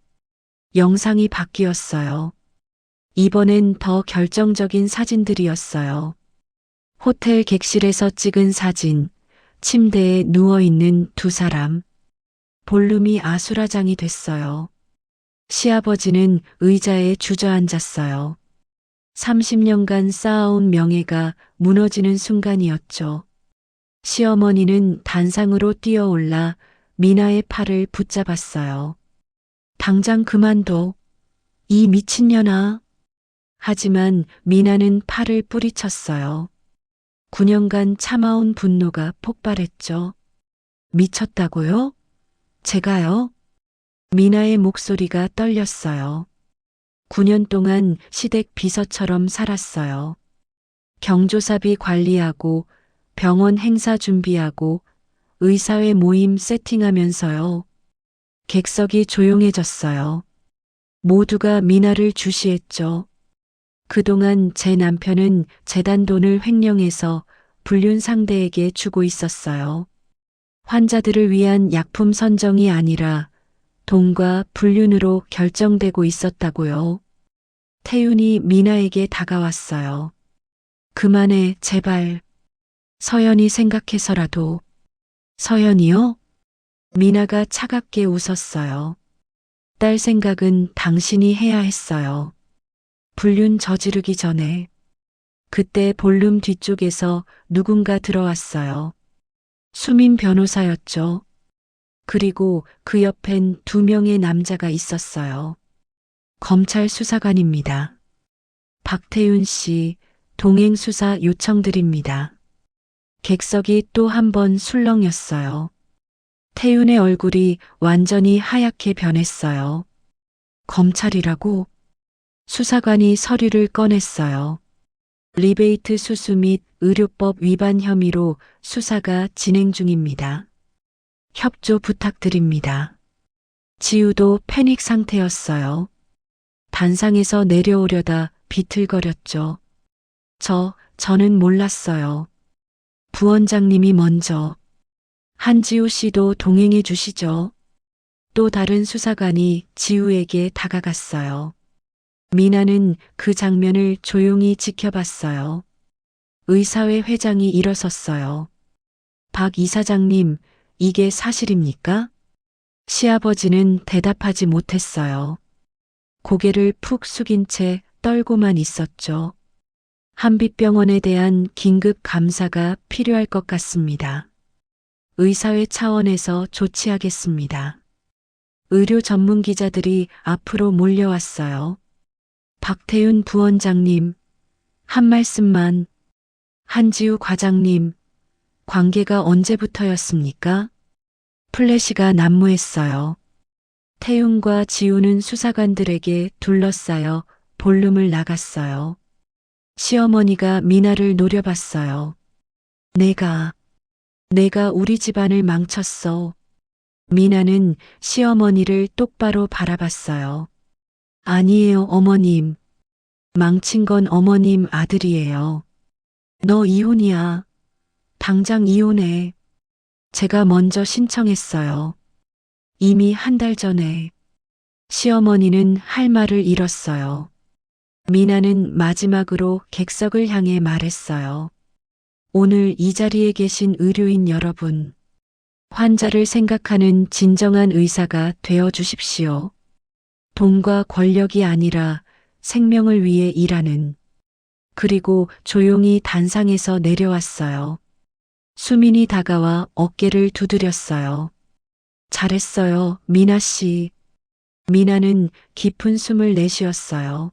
영상이 바뀌었어요. 이번엔 더 결정적인 사진들이었어요. 호텔 객실에서 찍은 사진, 침대에 누워있는 두 사람. 볼륨이 아수라장이 됐어요. 시아버지는 의자에 주저앉았어요. 30년간 쌓아온 명예가 무너지는 순간이었죠. 시어머니는 단상으로 뛰어올라 미나의 팔을 붙잡았어요. 당장 그만둬. 이 미친년아. 하지만 미나는 팔을 뿌리쳤어요. 9년간 참아온 분노가 폭발했죠. 미쳤다고요? 제가요? 미나의 목소리가 떨렸어요. 9년 동안 시댁 비서처럼 살았어요. 경조사비 관리하고 병원 행사 준비하고 의사회 모임 세팅하면서요. 객석이 조용해졌어요. 모두가 미나를 주시했죠. 그동안 제 남편은 재단 돈을 횡령해서 불륜 상대에게 주고 있었어요. 환자들을 위한 약품 선정이 아니라 돈과 불륜으로 결정되고 있었다고요. 태윤이 미나에게 다가왔어요. 그만해, 제발. 서연이 생각해서라도. 서연이요? 미나가 차갑게 웃었어요. 딸 생각은 당신이 해야 했어요. 불륜 저지르기 전에. 그때 볼룸 뒤쪽에서 누군가 들어왔어요. 수민 변호사였죠. 그리고 그 옆엔 2명의 남자가 있었어요. 검찰 수사관입니다. 박태윤 씨, 동행 수사 요청드립니다. 객석이 또 한 번 술렁였어요. 태윤의 얼굴이 완전히 하얗게 변했어요. 검찰이라고? 수사관이 서류를 꺼냈어요. 리베이트 수수 및 의료법 위반 혐의로 수사가 진행 중입니다. 협조 부탁드립니다. 지우도 패닉 상태였어요. 단상에서 내려오려다 비틀거렸죠. 저는 몰랐어요. 부원장님이 먼저. 한지우 씨도 동행해 주시죠. 또 다른 수사관이 지우에게 다가갔어요. 미나는 그 장면을 조용히 지켜봤어요. 의사회 회장이 일어섰어요. 박 이사장님, 이게 사실입니까? 시아버지는 대답하지 못했어요. 고개를 푹 숙인 채 떨고만 있었죠. 한빛병원에 대한 긴급 감사가 필요할 것 같습니다. 의사회 차원에서 조치하겠습니다. 의료 전문 기자들이 앞으로 몰려왔어요. 박태윤 부원장님, 한 말씀만. 한지우 과장님, 관계가 언제부터였습니까? 플래시가 난무했어요. 태윤과 지우는 수사관들에게 둘러싸여 볼룸을 나갔어요. 시어머니가 미나를 노려봤어요. 내가 우리 집안을 망쳤어. 미나는 시어머니를 똑바로 바라봤어요. 아니에요, 어머님. 망친 건 어머님 아들이에요. 너 이혼이야. 당장 이혼해. 제가 먼저 신청했어요. 이미 1달 전에. 시어머니는 할 말을 잃었어요. 미나는 마지막으로 객석을 향해 말했어요. 오늘 이 자리에 계신 의료인 여러분, 환자를 생각하는 진정한 의사가 되어 주십시오. 돈과 권력이 아니라 생명을 위해 일하는. 그리고 조용히 단상에서 내려왔어요. 수민이 다가와 어깨를 두드렸어요. 잘했어요, 미나 씨. 미나는 깊은 숨을 내쉬었어요.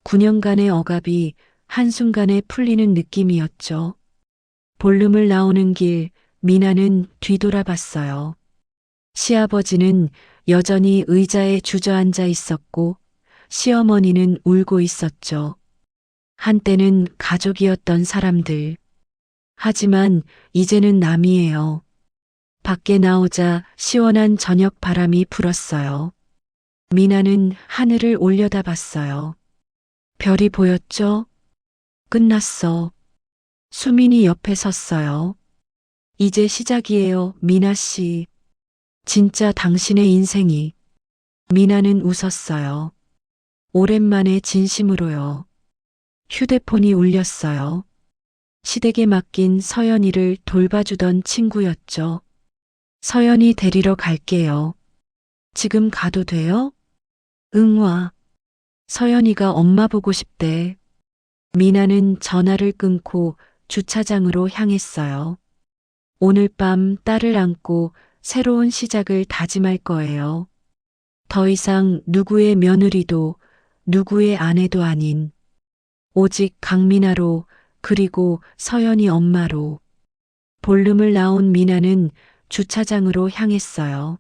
9년간의 억압이 한순간에 풀리는 느낌이었죠. 볼룸을 나오는 길, 미나는 뒤돌아봤어요. 시아버지는 여전히 의자에 주저앉아 있었고, 시어머니는 울고 있었죠. 한때는 가족이었던 사람들. 하지만 이제는 남이에요. 밖에 나오자 시원한 저녁 바람이 불었어요. 미나는 하늘을 올려다봤어요. 별이 보였죠? 끝났어. 수민이 옆에 섰어요. 이제 시작이에요, 미나 씨. 진짜 당신의 인생이. 미나는 웃었어요. 오랜만에 진심으로요. 휴대폰이 울렸어요. 시댁에 맡긴 서연이를 돌봐주던 친구였죠. 서연이 데리러 갈게요. 지금 가도 돼요? 응, 와. 서연이가 엄마 보고 싶대. 미나는 전화를 끊고 주차장으로 향했어요. 오늘 밤 딸을 안고 새로운 시작을 다짐할 거예요. 더 이상 누구의 며느리도 누구의 아내도 아닌 오직 강미나로, 그리고 서연이 엄마로. 볼룸을 나온 미나는 주차장으로 향했어요.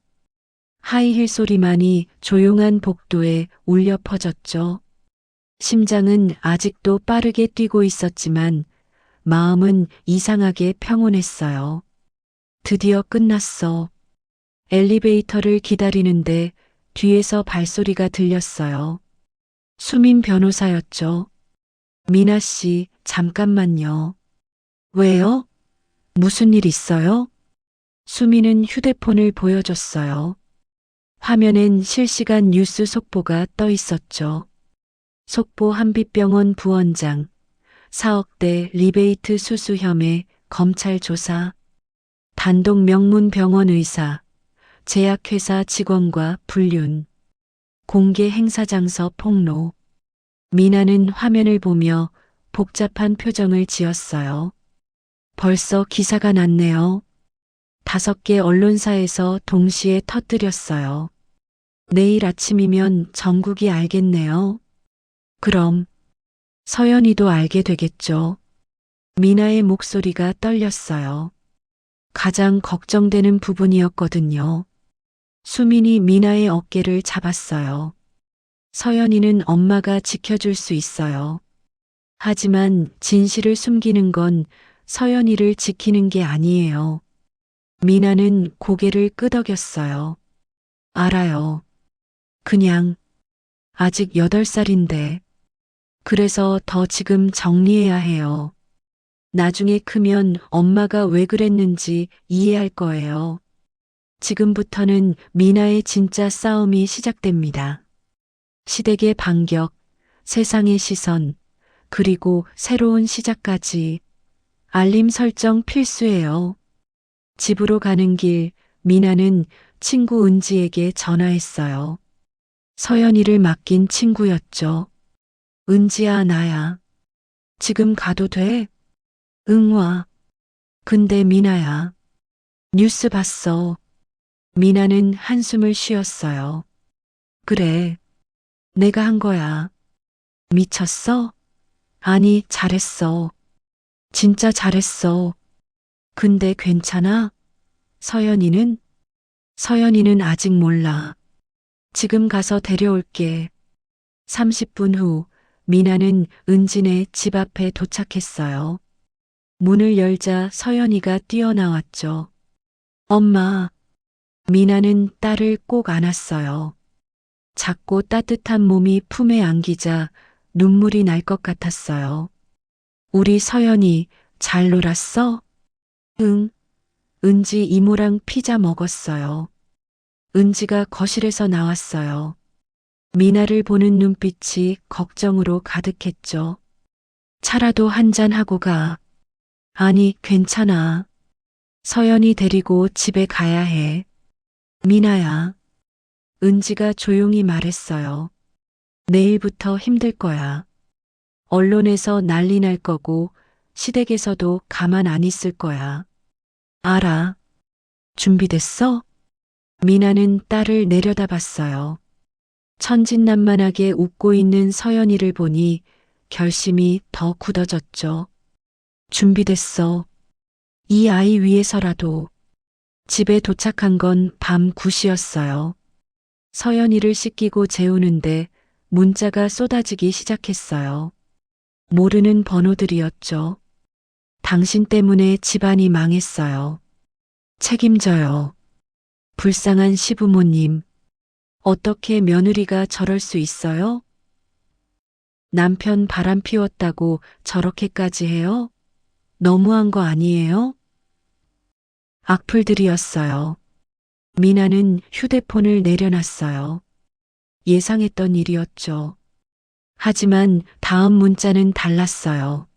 하이힐 소리만이 조용한 복도에 울려 퍼졌죠. 심장은 아직도 빠르게 뛰고 있었지만 마음은 이상하게 평온했어요. 드디어 끝났어. 엘리베이터를 기다리는데 뒤에서 발소리가 들렸어요. 수민 변호사였죠. 미나 씨, 잠깐만요. 왜요? 무슨 일 있어요? 수미는 휴대폰을 보여줬어요. 화면엔 실시간 뉴스 속보가 떠 있었죠. 속보 한빛병원 부원장, 4억대 리베이트 수수 혐의 검찰 조사, 단독 명문 병원 의사, 제약회사 직원과 불륜, 공개 행사장서 폭로. 미나는 화면을 보며 복잡한 표정을 지었어요. 벌써 기사가 났네요. 5개 언론사에서 동시에 터뜨렸어요. 내일 아침이면 전국이 알겠네요. 그럼 서연이도 알게 되겠죠. 미나의 목소리가 떨렸어요. 가장 걱정되는 부분이었거든요. 수민이 미나의 어깨를 잡았어요. 서연이는 엄마가 지켜줄 수 있어요. 하지만 진실을 숨기는 건 서연이를 지키는 게 아니에요. 미나는 고개를 끄덕였어요. 알아요. 그냥 아직 8살인데. 그래서 더 지금 정리해야 해요. 나중에 크면 엄마가 왜 그랬는지 이해할 거예요. 지금부터는 미나의 진짜 싸움이 시작됩니다. 시댁의 반격, 세상의 시선, 그리고 새로운 시작까지. 알림 설정 필수예요. 집으로 가는 길, 미나는 친구 은지에게 전화했어요. 서연이를 맡긴 친구였죠. 은지야, 나야. 지금 가도 돼? 응, 와. 근데 미나야. 뉴스 봤어. 미나는 한숨을 쉬었어요. 그래. 내가 한 거야. 미쳤어? 아니, 잘했어. 진짜 잘했어. 근데 괜찮아? 서연이는? 서연이는 아직 몰라. 지금 가서 데려올게. 30분 후, 미나는 은진의 집 앞에 도착했어요. 문을 열자 서연이가 뛰어나왔죠. 엄마. 미나는 딸을 꼭 안았어요. 작고 따뜻한 몸이 품에 안기자 눈물이 날 것 같았어요. 우리 서연이 잘 놀았어? 응. 은지 이모랑 피자 먹었어요. 은지가 거실에서 나왔어요. 미나를 보는 눈빛이 걱정으로 가득했죠. 차라도 한잔 하고 가. 아니, 괜찮아. 서연이 데리고 집에 가야 해. 미나야. 은지가 조용히 말했어요. 내일부터 힘들 거야. 언론에서 난리 날 거고 시댁에서도 가만 안 있을 거야. 알아. 준비됐어? 미나는 딸을 내려다봤어요. 천진난만하게 웃고 있는 서연이를 보니 결심이 더 굳어졌죠. 준비됐어. 이 아이 위해서라도. 집에 도착한 건 밤 9시였어요. 서연이를 씻기고 재우는데 문자가 쏟아지기 시작했어요. 모르는 번호들이었죠. 당신 때문에 집안이 망했어요. 책임져요. 불쌍한 시부모님. 어떻게 며느리가 저럴 수 있어요? 남편 바람 피웠다고 저렇게까지 해요? 너무한 거 아니에요? 악플들이었어요. 미나는 휴대폰을 내려놨어요. 예상했던 일이었죠. 하지만 다음 문자는 달랐어요.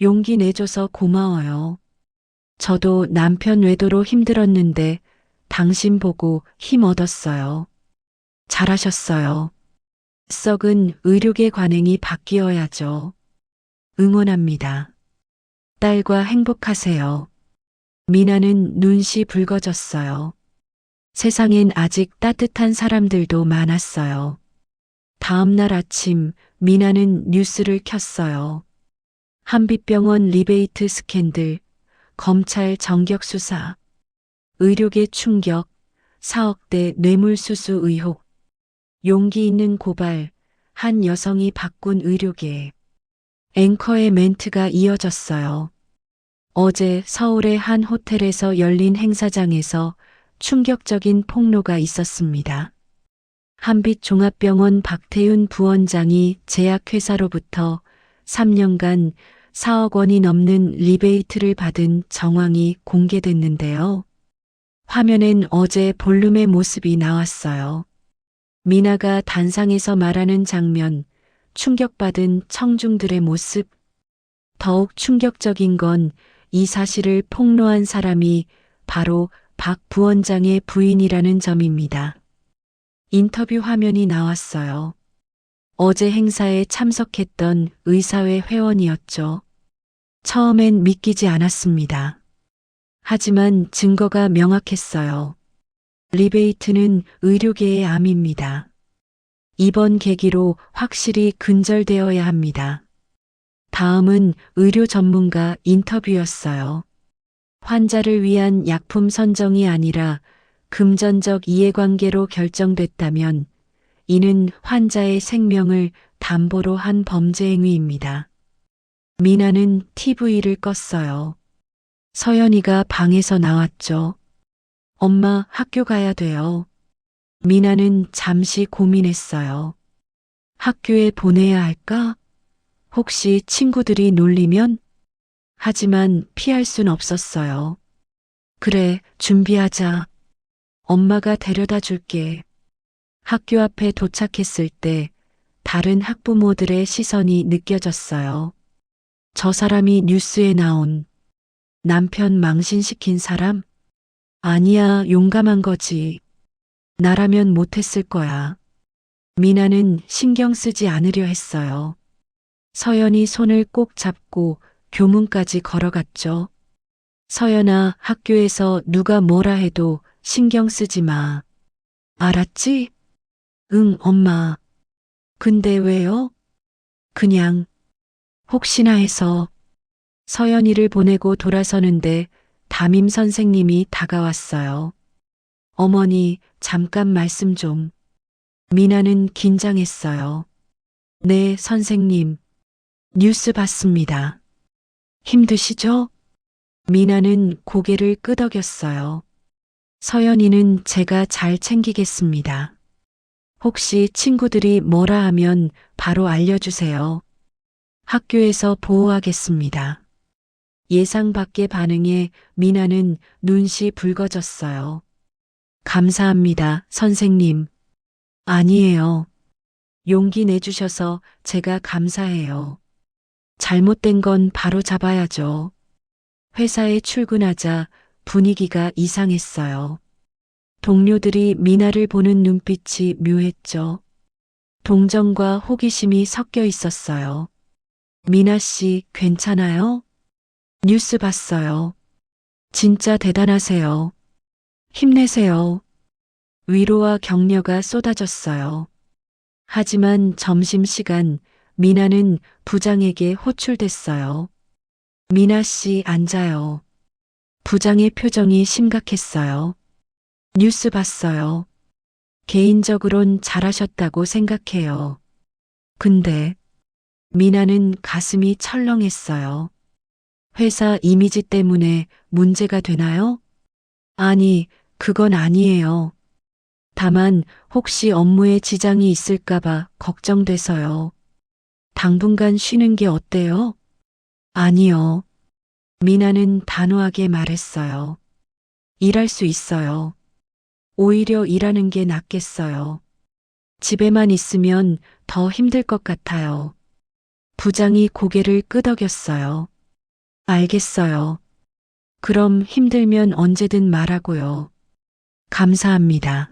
용기 내줘서 고마워요. 저도 남편 외도로 힘들었는데 당신 보고 힘 얻었어요. 잘하셨어요. 썩은 의료계 관행이 바뀌어야죠. 응원합니다. 딸과 행복하세요. 미나는 눈시 붉어졌어요. 세상엔 아직 따뜻한 사람들도 많았어요. 다음 날 아침 미나는 뉴스를 켰어요. 한빛병원 리베이트 스캔들, 검찰 정격 수사, 의료계 충격, 4억대 뇌물수수 의혹, 용기 있는 고발, 한 여성이 바꾼 의료계. 앵커의 멘트가 이어졌어요. 어제 서울의 한 호텔에서 열린 행사장에서 충격적인 폭로가 있었습니다. 한빛종합병원 박태윤 부원장이 제약회사로부터 3년간 4억 원이 넘는 리베이트를 받은 정황이 공개됐는데요. 화면엔 어제 볼륨의 모습이 나왔어요. 미나가 단상에서 말하는 장면, 충격받은 청중들의 모습. 더욱 충격적인 건 이 사실을 폭로한 사람이 바로 박 부원장의 부인이라는 점입니다. 인터뷰 화면이 나왔어요. 어제 행사에 참석했던 의사회 회원이었죠. 처음엔 믿기지 않았습니다. 하지만 증거가 명확했어요. 리베이트는 의료계의 암입니다. 이번 계기로 확실히 근절되어야 합니다. 다음은 의료 전문가 인터뷰였어요. 환자를 위한 약품 선정이 아니라 금전적 이해관계로 결정됐다면 이는 환자의 생명을 담보로 한 범죄 행위입니다. 미나는 TV를 껐어요. 서연이가 방에서 나왔죠. 엄마, 학교 가야 돼요. 미나는 잠시 고민했어요. 학교에 보내야 할까? 혹시 친구들이 놀리면? 하지만 피할 순 없었어요. 그래, 준비하자. 엄마가 데려다 줄게. 학교 앞에 도착했을 때 다른 학부모들의 시선이 느껴졌어요. 저 사람이 뉴스에 나온 남편 망신시킨 사람? 아니야, 용감한 거지. 나라면 못했을 거야. 미나는 신경 쓰지 않으려 했어요. 서연이 손을 꼭 잡고 교문까지 걸어갔죠. 서연아, 학교에서 누가 뭐라 해도 신경 쓰지 마. 알았지? 응, 엄마. 근데 왜요? 그냥 혹시나 해서. 서연이를 보내고 돌아서는데 담임 선생님이 다가왔어요. 어머니, 잠깐 말씀 좀. 미나는 긴장했어요. 네, 선생님. 뉴스 봤습니다. 힘드시죠? 미나는 고개를 끄덕였어요. 서연이는 제가 잘 챙기겠습니다. 혹시 친구들이 뭐라 하면 바로 알려주세요. 학교에서 보호하겠습니다. 예상 밖의 반응에 미나는 눈시 붉어졌어요. 감사합니다, 선생님. 아니에요. 용기 내주셔서 제가 감사해요. 잘못된 건 바로 잡아야죠. 회사에 출근하자 분위기가 이상했어요. 동료들이 미나를 보는 눈빛이 묘했죠. 동정과 호기심이 섞여 있었어요. 미나 씨, 괜찮아요? 뉴스 봤어요. 진짜 대단하세요. 힘내세요. 위로와 격려가 쏟아졌어요. 하지만 점심시간 미나는 부장에게 호출됐어요. 미나 씨, 앉아요. 부장의 표정이 심각했어요. 뉴스 봤어요. 개인적으론 잘하셨다고 생각해요. 근데 미나는 가슴이 철렁했어요. 회사 이미지 때문에 문제가 되나요? 아니, 그건 아니에요. 다만 혹시 업무에 지장이 있을까봐 걱정돼서요. 당분간 쉬는 게 어때요? 아니요. 미나는 단호하게 말했어요. 일할 수 있어요. 오히려 일하는 게 낫겠어요. 집에만 있으면 더 힘들 것 같아요. 부장이 고개를 끄덕였어요. 알겠어요. 그럼 힘들면 언제든 말하고요. 감사합니다.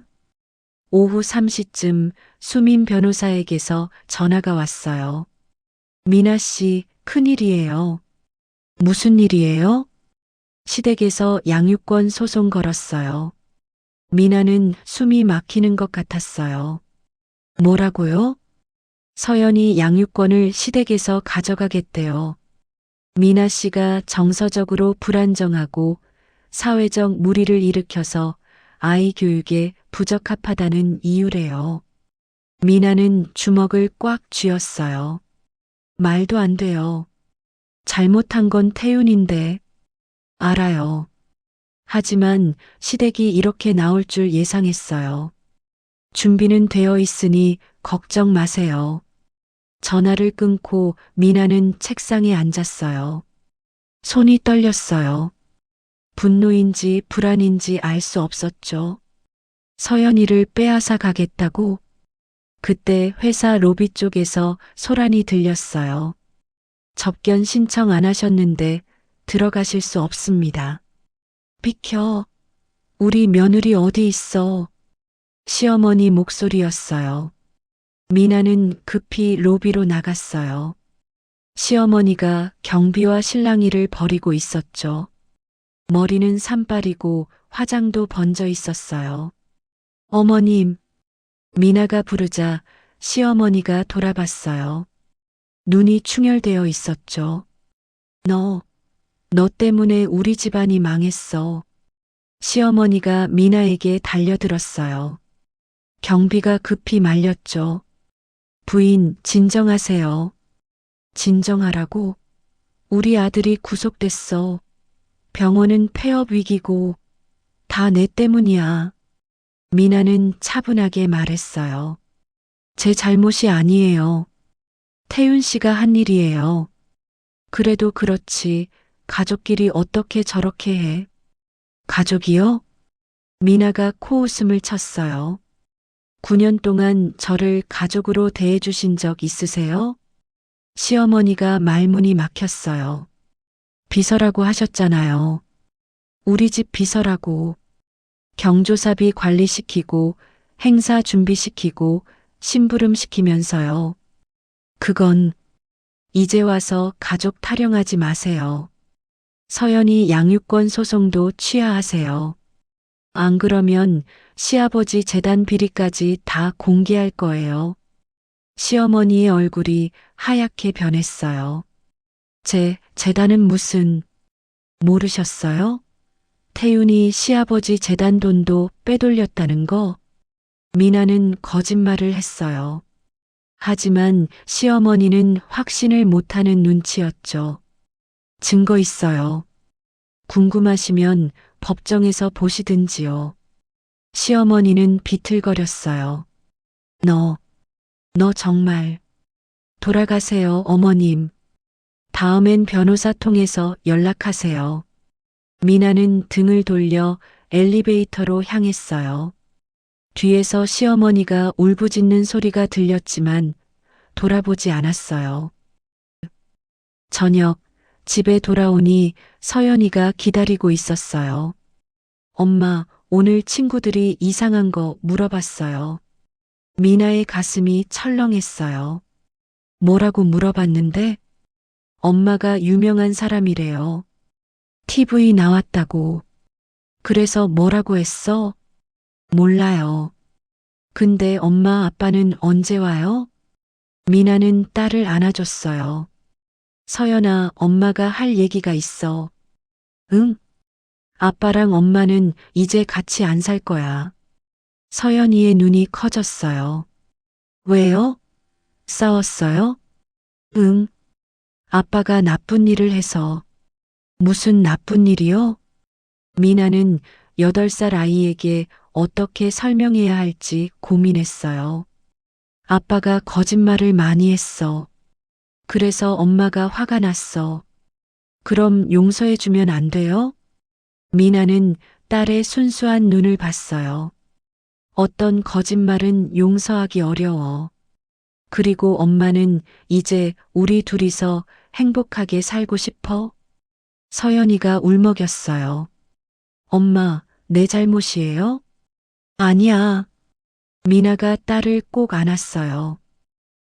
오후 3시쯤 수민 변호사에게서 전화가 왔어요. 미나 씨, 큰일이에요. 무슨 일이에요? 시댁에서 양육권 소송 걸었어요. 미나는 숨이 막히는 것 같았어요. 뭐라고요? 서연이 양육권을 시댁에서 가져가겠대요. 미나 씨가 정서적으로 불안정하고 사회적 무리를 일으켜서 아이 교육에 부적합하다는 이유래요. 미나는 주먹을 꽉 쥐었어요. 말도 안 돼요. 잘못한 건 태윤인데. 알아요. 하지만 시댁이 이렇게 나올 줄 예상했어요. 준비는 되어 있으니 걱정 마세요. 전화를 끊고 미나는 책상에 앉았어요. 손이 떨렸어요. 분노인지 불안인지 알 수 없었죠. 서연이를 빼앗아 가겠다고? 그때 회사 로비 쪽에서 소란이 들렸어요. 접견 신청 안 하셨는데 들어가실 수 없습니다. 비켜. 우리 며느리 어디 있어? 시어머니 목소리였어요. 미나는 급히 로비로 나갔어요. 시어머니가 경비와 실랑이를 벌이고 있었죠. 머리는 산발이고 화장도 번져 있었어요. 어머님, 미나가 부르자 시어머니가 돌아봤어요. 눈이 충혈되어 있었죠. 너 때문에 우리 집안이 망했어. 시어머니가 미나에게 달려들었어요. 경비가 급히 말렸죠. 부인, 진정하세요. 진정하라고? 우리 아들이 구속됐어. 병원은 폐업 위기고 다 내 때문이야. 미나는 차분하게 말했어요. 제 잘못이 아니에요. 태윤 씨가 한 일이에요. 그래도 그렇지. 가족끼리 어떻게 저렇게 해? 가족이요? 미나가 코웃음을 쳤어요. 9년 동안 저를 가족으로 대해주신 적 있으세요? 시어머니가 말문이 막혔어요. 비서라고 하셨잖아요. 우리 집 비서라고. 경조사비 관리시키고 행사 준비시키고 심부름 시키면서요. 그건 이제 와서 가족 타령하지 마세요. 서연이 양육권 소송도 취하하세요. 안 그러면 시아버지 재단 비리까지 다 공개할 거예요. 시어머니의 얼굴이 하얗게 변했어요. 재단은 무슨, 모르셨어요? 태윤이 시아버지 재단 돈도 빼돌렸다는 거? 미나는 거짓말을 했어요. 하지만 시어머니는 확신을 못하는 눈치였죠. 증거 있어요. 궁금하시면 법정에서 보시든지요. 시어머니는 비틀거렸어요. 너 정말. 돌아가세요, 어머님. 다음엔 변호사 통해서 연락하세요. 미나는 등을 돌려 엘리베이터로 향했어요. 뒤에서 시어머니가 울부짖는 소리가 들렸지만 돌아보지 않았어요. 저녁, 집에 돌아오니 서연이가 기다리고 있었어요. 엄마, 오늘 친구들이 이상한 거 물어봤어요. 미나의 가슴이 철렁했어요. 뭐라고 물어봤는데? 엄마가 유명한 사람이래요. TV 나왔다고. 그래서 뭐라고 했어? 몰라요. 근데 엄마 아빠는 언제 와요? 미나는 딸을 안아줬어요. 서연아, 엄마가 할 얘기가 있어. 응? 아빠랑 엄마는 이제 같이 안 살 거야. 서연이의 눈이 커졌어요. 왜요? 싸웠어요? 응. 아빠가 나쁜 일을 해서. 무슨 나쁜 일이요? 미나는 8살 아이에게 어떻게 설명해야 할지 고민했어요. 아빠가 거짓말을 많이 했어. 그래서 엄마가 화가 났어. 그럼 용서해주면 안 돼요? 미나는 딸의 순수한 눈을 봤어요. 어떤 거짓말은 용서하기 어려워. 그리고 엄마는 이제 우리 둘이서 행복하게 살고 싶어? 서연이가 울먹였어요. 엄마, 내 잘못이에요? 아니야. 미나가 딸을 꼭 안았어요.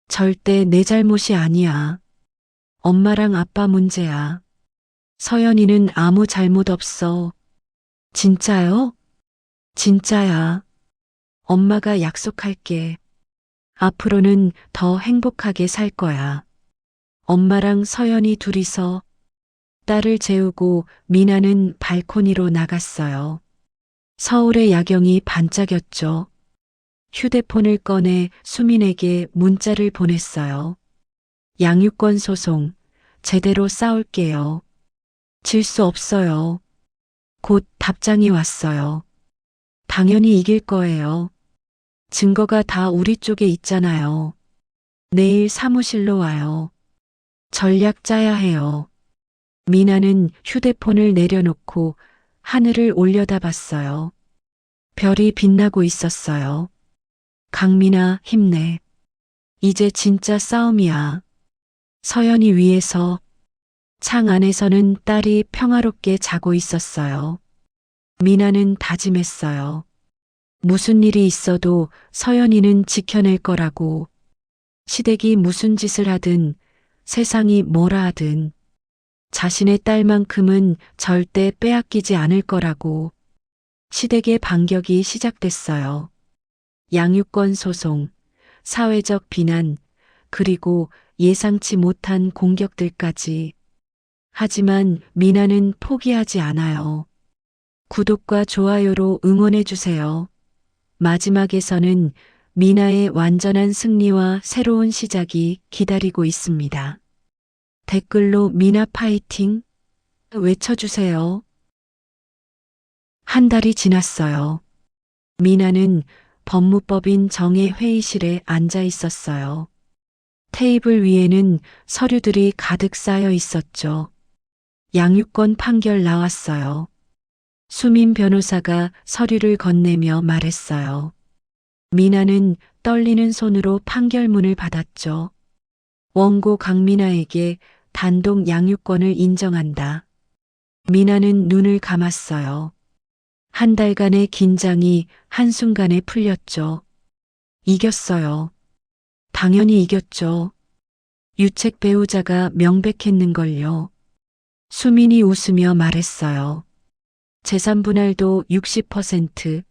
절대 내 잘못이 아니야. 엄마랑 아빠 문제야. 서연이는 아무 잘못 없어. 진짜요? 진짜야. 엄마가 약속할게. 앞으로는 더 행복하게 살 거야. 엄마랑 서연이 둘이서. 딸을 재우고 미나는 발코니로 나갔어요. 서울의 야경이 반짝였죠. 휴대폰을 꺼내 수민에게 문자를 보냈어요. 양육권 소송, 제대로 싸울게요. 질 수 없어요. 곧 답장이 왔어요. 당연히 이길 거예요. 증거가 다 우리 쪽에 있잖아요. 내일 사무실로 와요. 전략 짜야 해요. 미나는 휴대폰을 내려놓고 하늘을 올려다봤어요. 별이 빛나고 있었어요. 강민아, 힘내. 이제 진짜 싸움이야. 서연이 위에서, 창 안에서는 딸이 평화롭게 자고 있었어요. 미나는 다짐했어요. 무슨 일이 있어도 서연이는 지켜낼 거라고. 시댁이 무슨 짓을 하든, 세상이 뭐라 하든, 자신의 딸만큼은 절대 빼앗기지 않을 거라고. 시댁의 반격이 시작됐어요. 양육권 소송, 사회적 비난, 그리고 예상치 못한 공격들까지. 하지만 미나는 포기하지 않아요. 구독과 좋아요로 응원해주세요. 마지막에서는 미나의 완전한 승리와 새로운 시작이 기다리고 있습니다. 댓글로 미나 파이팅 외쳐주세요. 한 달이 지났어요. 미나는 법무법인 정의 회의실에 앉아 있었어요. 테이블 위에는 서류들이 가득 쌓여 있었죠. 양육권 판결 나왔어요. 수민 변호사가 서류를 건네며 말했어요. 미나는 떨리는 손으로 판결문을 받았죠. 원고 강미나에게 단독 양육권을 인정한다. 미나는 눈을 감았어요. 한 달간의 긴장이 한순간에 풀렸죠. 이겼어요. 당연히 이겼죠. 유책 배우자가 명백했는걸요. 수민이 웃으며 말했어요. 재산 분할도 60%,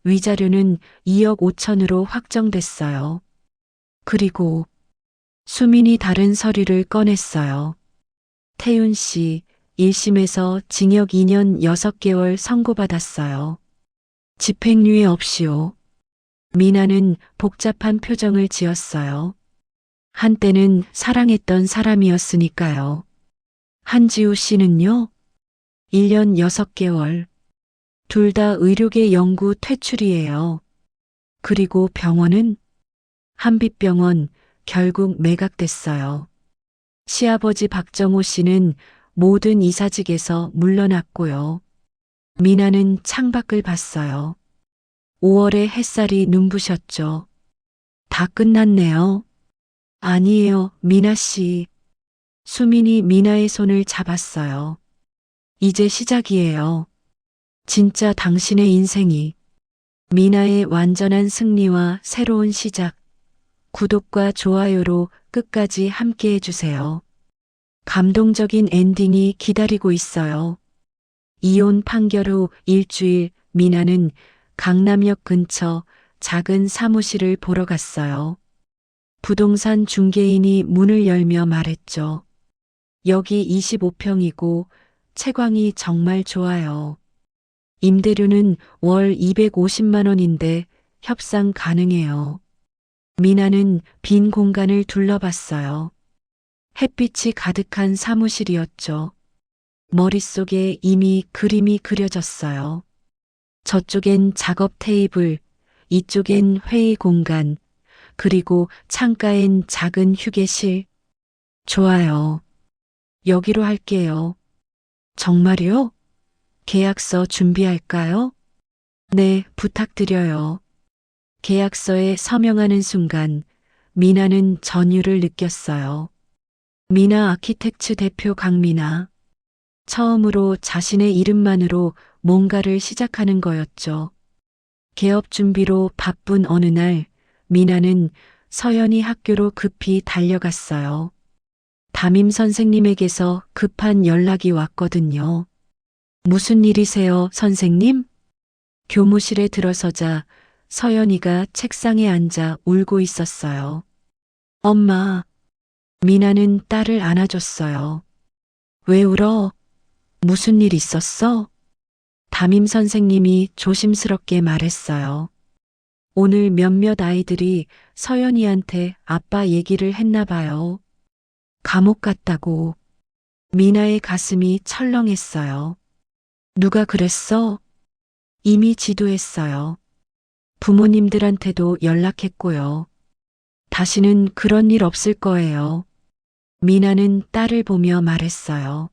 위자료는 2억 5천으로 확정됐어요. 그리고 수민이 다른 서류를 꺼냈어요. 태윤 씨, 1심에서 징역 2년 6개월 선고받았어요. 집행유예 없이요. 미나는 복잡한 표정을 지었어요. 한때는 사랑했던 사람이었으니까요. 한지우 씨는요? 1년 6개월. 둘 다 의료계 연구 퇴출이에요. 그리고 병원은? 한빛병원 결국 매각됐어요. 시아버지 박정호 씨는 모든 이사직에서 물러났고요. 미나는 창밖을 봤어요. 5월의 햇살이 눈부셨죠. 다 끝났네요. 아니에요, 미나 씨. 수민이 미나의 손을 잡았어요. 이제 시작이에요. 진짜 당신의 인생이. 미나의 완전한 승리와 새로운 시작. 구독과 좋아요로 끝까지 함께 해주세요. 감동적인 엔딩이 기다리고 있어요. 이혼 판결 후 일주일 미나는 강남역 근처 작은 사무실을 보러 갔어요. 부동산 중개인이 문을 열며 말했죠. 여기 25평이고 채광이 정말 좋아요. 임대료는 월 250만 원인데 협상 가능해요. 미나는 빈 공간을 둘러봤어요. 햇빛이 가득한 사무실이었죠. 머릿속에 이미 그림이 그려졌어요. 저쪽엔 작업 테이블, 이쪽엔 회의 공간, 그리고 창가엔 작은 휴게실. 좋아요. 여기로 할게요. 정말요? 계약서 준비할까요? 네, 부탁드려요. 계약서에 서명하는 순간 미나는 전율을 느꼈어요. 미나 아키텍츠 대표 강미나. 처음으로 자신의 이름만으로 뭔가를 시작하는 거였죠. 개업 준비로 바쁜 어느 날 미나는 서연이 학교로 급히 달려갔어요. 담임 선생님에게서 급한 연락이 왔거든요. 무슨 일이세요, 선생님? 교무실에 들어서자 서연이가 책상에 앉아 울고 있었어요. 엄마. 미나는 딸을 안아줬어요. 왜 울어? 무슨 일 있었어? 담임 선생님이 조심스럽게 말했어요. 오늘 몇몇 아이들이 서연이한테 아빠 얘기를 했나 봐요. 감옥 갔다고. 미나의 가슴이 철렁했어요. 누가 그랬어? 이미 지도했어요. 부모님들한테도 연락했고요. 다시는 그런 일 없을 거예요. 미나는 딸을 보며 말했어요.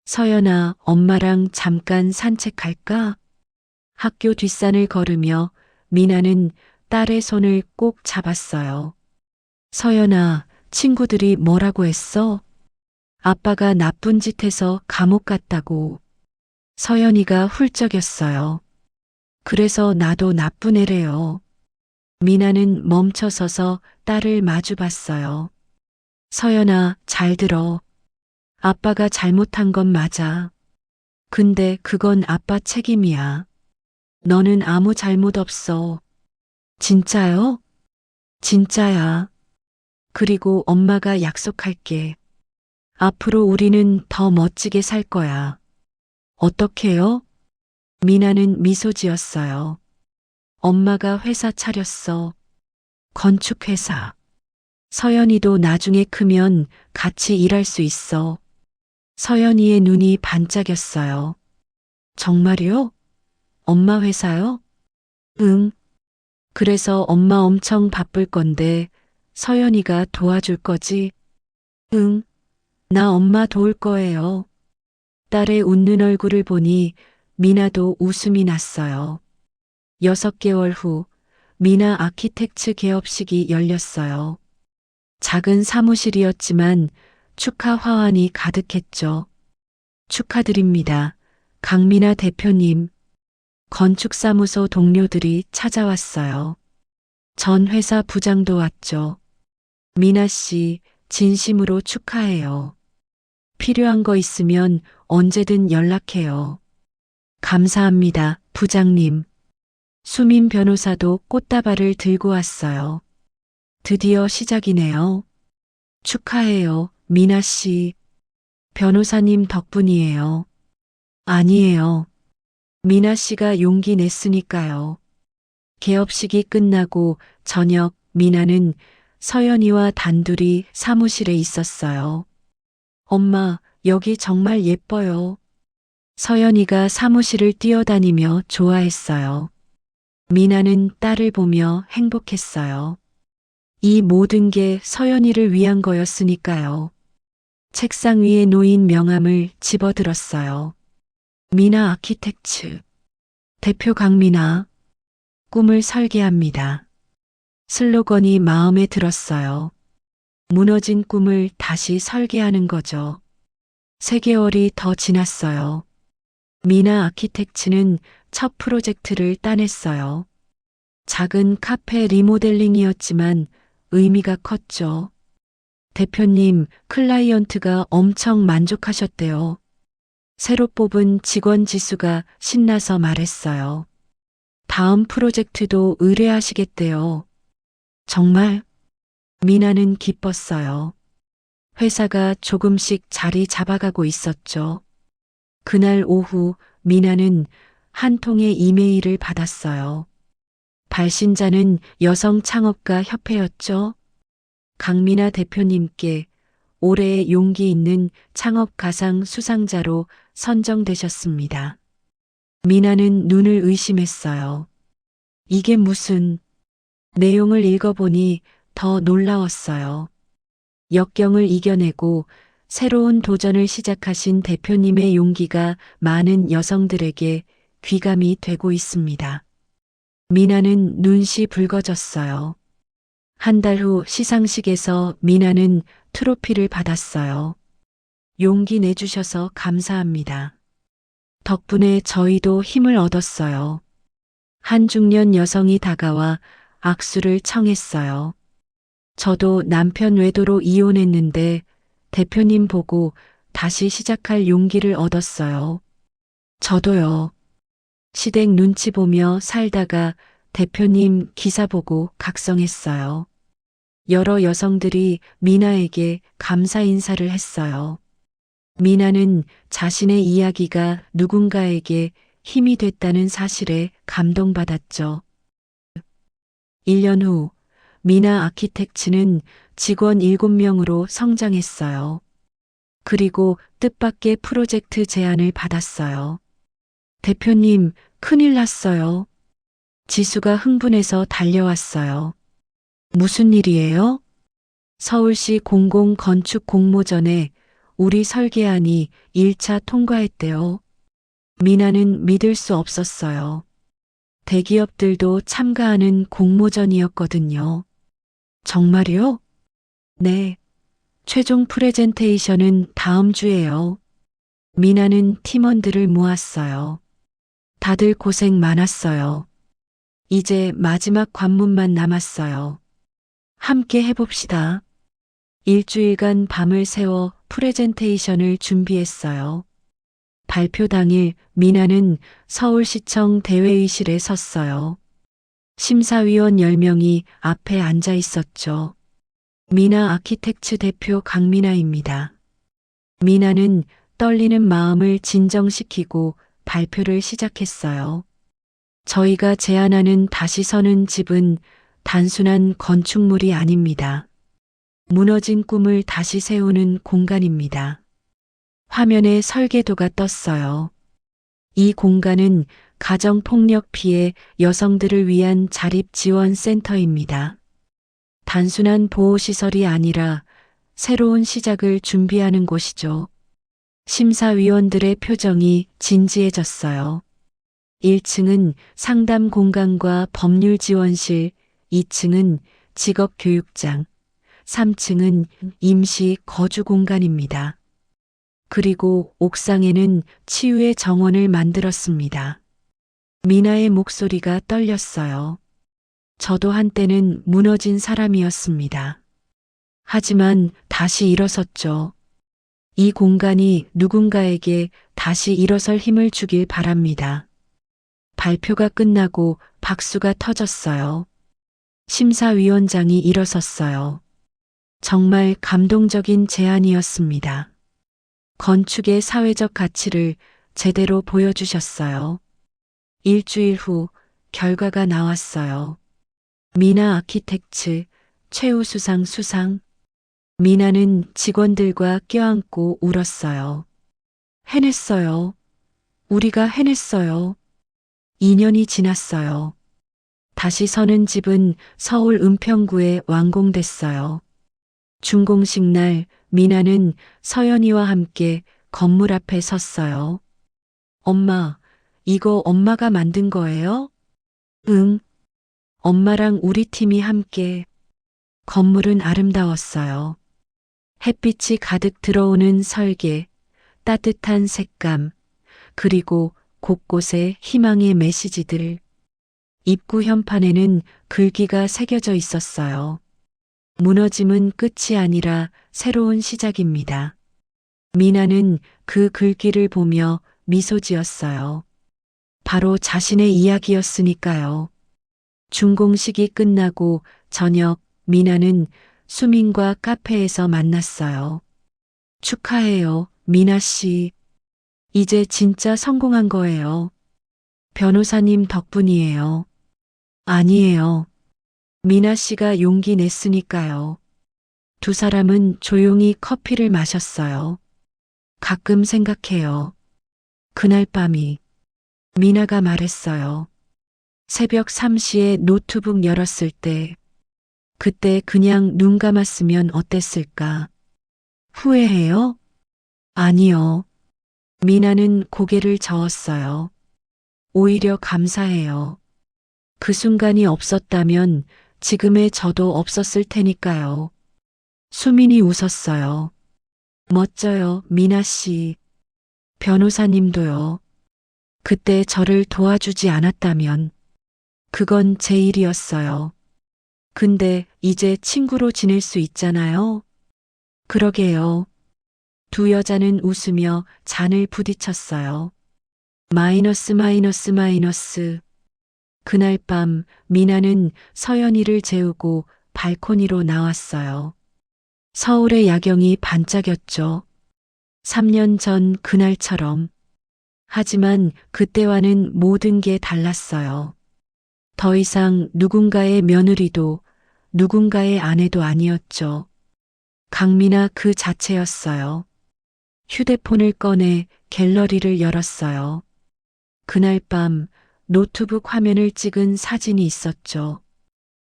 서연아, 엄마랑 잠깐 산책할까? 학교 뒷산을 걸으며 미나는 딸의 손을 꼭 잡았어요. 서연아, 친구들이 뭐라고 했어? 아빠가 나쁜 짓 해서 감옥 갔다고. 서연이가 훌쩍였어요. 그래서 나도 나쁜 애래요. 미나는 멈춰서서 딸을 마주 봤어요. 서연아, 잘 들어. 아빠가 잘못한 건 맞아. 근데 그건 아빠 책임이야. 너는 아무 잘못 없어. 진짜요? 진짜야. 그리고 엄마가 약속할게. 앞으로 우리는 더 멋지게 살 거야. 어떻게요? 미나는 미소 지었어요. 엄마가 회사 차렸어. 건축회사. 서연이도 나중에 크면 같이 일할 수 있어. 서연이의 눈이 반짝였어요. 정말요? 엄마 회사요? 응. 그래서 엄마 엄청 바쁠 건데 서연이가 도와줄 거지? 응. 나 엄마 도울 거예요. 딸의 웃는 얼굴을 보니 미나도 웃음이 났어요. 6개월 후 미나 아키텍츠 개업식이 열렸어요. 작은 사무실이었지만 축하 화환이 가득했죠. 축하드립니다. 강미나 대표님. 건축사무소 동료들이 찾아왔어요. 전 회사 부장도 왔죠. 미나 씨, 진심으로 축하해요. 필요한 거 있으면 언제든 연락해요. 감사합니다, 부장님. 수민 변호사도 꽃다발을 들고 왔어요. 드디어 시작이네요. 축하해요, 미나 씨. 변호사님 덕분이에요. 아니에요. 미나 씨가 용기 냈으니까요. 개업식이 끝나고 저녁 미나는 서연이와 단둘이 사무실에 있었어요. 엄마, 여기 정말 예뻐요. 서연이가 사무실을 뛰어다니며 좋아했어요. 미나는 딸을 보며 행복했어요. 이 모든 게 서연이를 위한 거였으니까요. 책상 위에 놓인 명함을 집어들었어요. 미나 아키텍츠. 대표 강미나. 꿈을 설계합니다. 슬로건이 마음에 들었어요. 무너진 꿈을 다시 설계하는 거죠. 3개월이 더 지났어요. 미나 아키텍츠는 첫 프로젝트를 따냈어요. 작은 카페 리모델링이었지만 의미가 컸죠. 대표님, 클라이언트가 엄청 만족하셨대요. 새로 뽑은 직원 지수가 신나서 말했어요. 다음 프로젝트도 의뢰하시겠대요. 정말? 미나는 기뻤어요. 회사가 조금씩 자리 잡아가고 있었죠. 그날 오후 미나는 한 통의 이메일을 받았어요. 발신자는 여성창업가 협회였죠. 강미나 대표님께 올해의 용기 있는 창업 가상 수상자로 선정되셨습니다. 미나는 눈을 의심했어요. 이게 무슨... 내용을 읽어보니 더 놀라웠어요. 역경을 이겨내고 새로운 도전을 시작하신 대표님의 용기가 많은 여성들에게 귀감이 되고 있습니다. 미나는 눈시 붉어졌어요. 한 달 후 시상식에서 미나는 트로피를 받았어요. 용기 내주셔서 감사합니다. 덕분에 저희도 힘을 얻었어요. 한 중년 여성이 다가와 악수를 청했어요. 저도 남편 외도로 이혼했는데 대표님 보고 다시 시작할 용기를 얻었어요. 저도요. 시댁 눈치 보며 살다가 대표님 기사 보고 각성했어요. 여러 여성들이 미나에게 감사 인사를 했어요. 미나는 자신의 이야기가 누군가에게 힘이 됐다는 사실에 감동받았죠. 1년 후 미나 아키텍츠는 직원 7명으로 성장했어요. 그리고 뜻밖의 프로젝트 제안을 받았어요. 대표님, 큰일 났어요. 지수가 흥분해서 달려왔어요. 무슨 일이에요? 서울시 공공건축 공모전에 우리 설계안이 1차 통과했대요. 미나는 믿을 수 없었어요. 대기업들도 참가하는 공모전이었거든요. 정말요? 네. 최종 프레젠테이션은 다음 주에요. 미나는 팀원들을 모았어요. 다들 고생 많았어요. 이제 마지막 관문만 남았어요. 함께 해봅시다. 일주일간 밤을 새워 프레젠테이션을 준비했어요. 발표 당일 미나는 서울시청 대회의실에 섰어요. 심사위원 10명이 앞에 앉아 있었죠. 미나 아키텍츠 대표 강미나입니다. 미나는 떨리는 마음을 진정시키고 발표를 시작했어요. 저희가 제안하는 다시 서는 집은 단순한 건축물이 아닙니다. 무너진 꿈을 다시 세우는 공간입니다. 화면에 설계도가 떴어요. 이 공간은 가정폭력 피해 여성들을 위한 자립지원센터입니다. 단순한 보호시설이 아니라 새로운 시작을 준비하는 곳이죠. 심사위원들의 표정이 진지해졌어요. 1층은 상담 공간과 법률 지원실, 2층은 직업교육장, 3층은 임시 거주 공간입니다. 그리고 옥상에는 치유의 정원을 만들었습니다. 미나의 목소리가 떨렸어요. 저도 한때는 무너진 사람이었습니다. 하지만 다시 일어섰죠. 이 공간이 누군가에게 다시 일어설 힘을 주길 바랍니다. 발표가 끝나고 박수가 터졌어요. 심사위원장이 일어섰어요. 정말 감동적인 제안이었습니다. 건축의 사회적 가치를 제대로 보여주셨어요. 일주일 후 결과가 나왔어요. 미나 아키텍츠 최우수상 수상. 미나는 직원들과 껴안고 울었어요. 해냈어요. 우리가 해냈어요. 2년이 지났어요. 다시 서는 집은 서울 은평구에 완공됐어요. 준공식 날 미나는 서연이와 함께 건물 앞에 섰어요. 엄마, 이거 엄마가 만든 거예요? 응. 엄마랑 우리 팀이 함께. 건물은 아름다웠어요. 햇빛이 가득 들어오는 설계, 따뜻한 색감, 그리고 곳곳에 희망의 메시지들. 입구 현판에는 글귀가 새겨져 있었어요. 무너짐은 끝이 아니라 새로운 시작입니다. 미나는 그 글귀를 보며 미소 지었어요. 바로 자신의 이야기였으니까요. 준공식이 끝나고 저녁 미나는 수민과 카페에서 만났어요. 축하해요, 미나 씨. 이제 진짜 성공한 거예요. 변호사님 덕분이에요. 아니에요. 미나 씨가 용기 냈으니까요. 두 사람은 조용히 커피를 마셨어요. 가끔 생각해요. 그날 밤이. 미나가 말했어요. 새벽 3시에 노트북 열었을 때, 그때 그냥 눈 감았으면 어땠을까? 후회해요? 아니요. 미나는 고개를 저었어요. 오히려 감사해요. 그 순간이 없었다면 지금의 저도 없었을 테니까요. 수민이 웃었어요. 멋져요, 미나 씨. 변호사님도요. 그때 저를 도와주지 않았다면 그건 제 일이었어요. 근데 이제 친구로 지낼 수 있잖아요. 그러게요. 두 여자는 웃으며 잔을 부딪혔어요. 마이너스 마이너스 마이너스. 그날 밤 미나는 서연이를 재우고 발코니로 나왔어요. 서울의 야경이 반짝였죠. 3년 전 그날처럼. 하지만 그때와는 모든 게 달랐어요. 더 이상 누군가의 며느리도 누군가의 아내도 아니었죠. 강미나 그 자체였어요. 휴대폰을 꺼내 갤러리를 열었어요. 그날 밤 노트북 화면을 찍은 사진이 있었죠.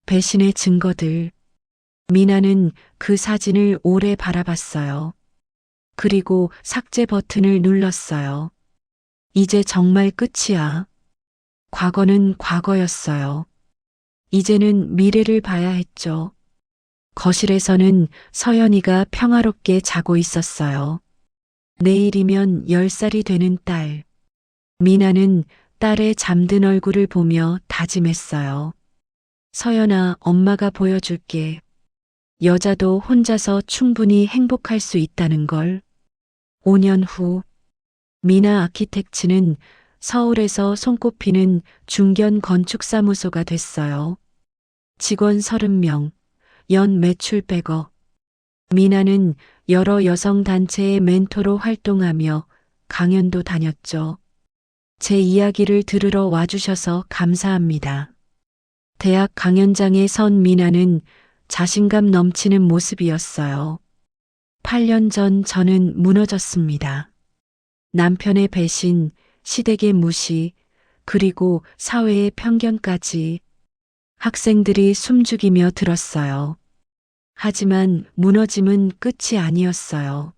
배신의 증거들. 미나는 그 사진을 오래 바라봤어요. 그리고 삭제 버튼을 눌렀어요. 이제 정말 끝이야. 과거는 과거였어요. 이제는 미래를 봐야 했죠. 거실에서는 서연이가 평화롭게 자고 있었어요. 내일이면 10살이 되는 딸. 미나는 딸의 잠든 얼굴을 보며 다짐했어요. 서연아, 엄마가 보여줄게. 여자도 혼자서 충분히 행복할 수 있다는 걸. 5년 후, 미나 아키텍츠는 서울에서 손꼽히는 중견 건축사무소가 됐어요. 직원 30명, 연 매출 100억. 미나는 여러 여성단체의 멘토로 활동하며 강연도 다녔죠. 제 이야기를 들으러 와주셔서 감사합니다. 대학 강연장에 선 미나는 자신감 넘치는 모습이었어요. 8년 전 저는 무너졌습니다. 남편의 배신, 시댁의 무시, 그리고 사회의 편견까지. 학생들이 숨죽이며 들었어요. 하지만 무너짐은 끝이 아니었어요.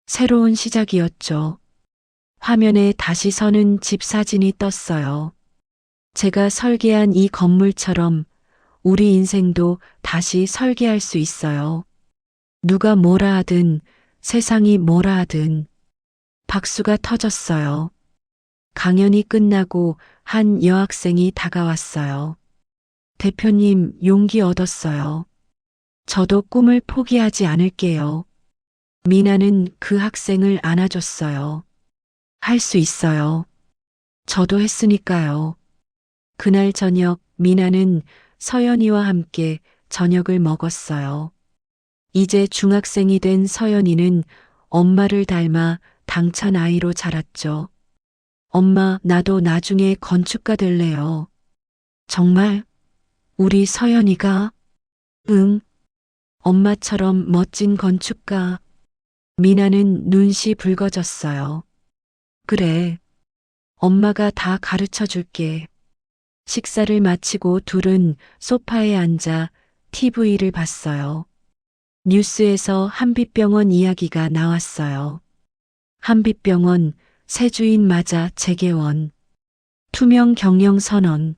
새로운 시작이었죠. 화면에 다시 서는 집 사진이 떴어요. 제가 설계한 이 건물처럼 우리 인생도 다시 설계할 수 있어요. 누가 뭐라 하든, 세상이 뭐라 하든. 박수가 터졌어요. 강연이 끝나고 한 여학생이 다가왔어요. 대표님, 용기 얻었어요. 저도 꿈을 포기하지 않을게요. 미나는 그 학생을 안아줬어요. 할 수 있어요. 저도 했으니까요. 그날 저녁 미나는 서연이와 함께 저녁을 먹었어요. 이제 중학생이 된 서연이는 엄마를 닮아 당찬 아이로 자랐죠. 엄마, 나도 나중에 건축가 될래요. 정말? 우리 서연이가? 응. 엄마처럼 멋진 건축가. 미나는 눈시 붉어졌어요. 그래. 엄마가 다 가르쳐 줄게. 식사를 마치고 둘은 소파에 앉아 TV를 봤어요. 뉴스에서 한빛병원 이야기가 나왔어요. 한빛병원, 새 주인 맞아 재개원. 투명 경영 선언.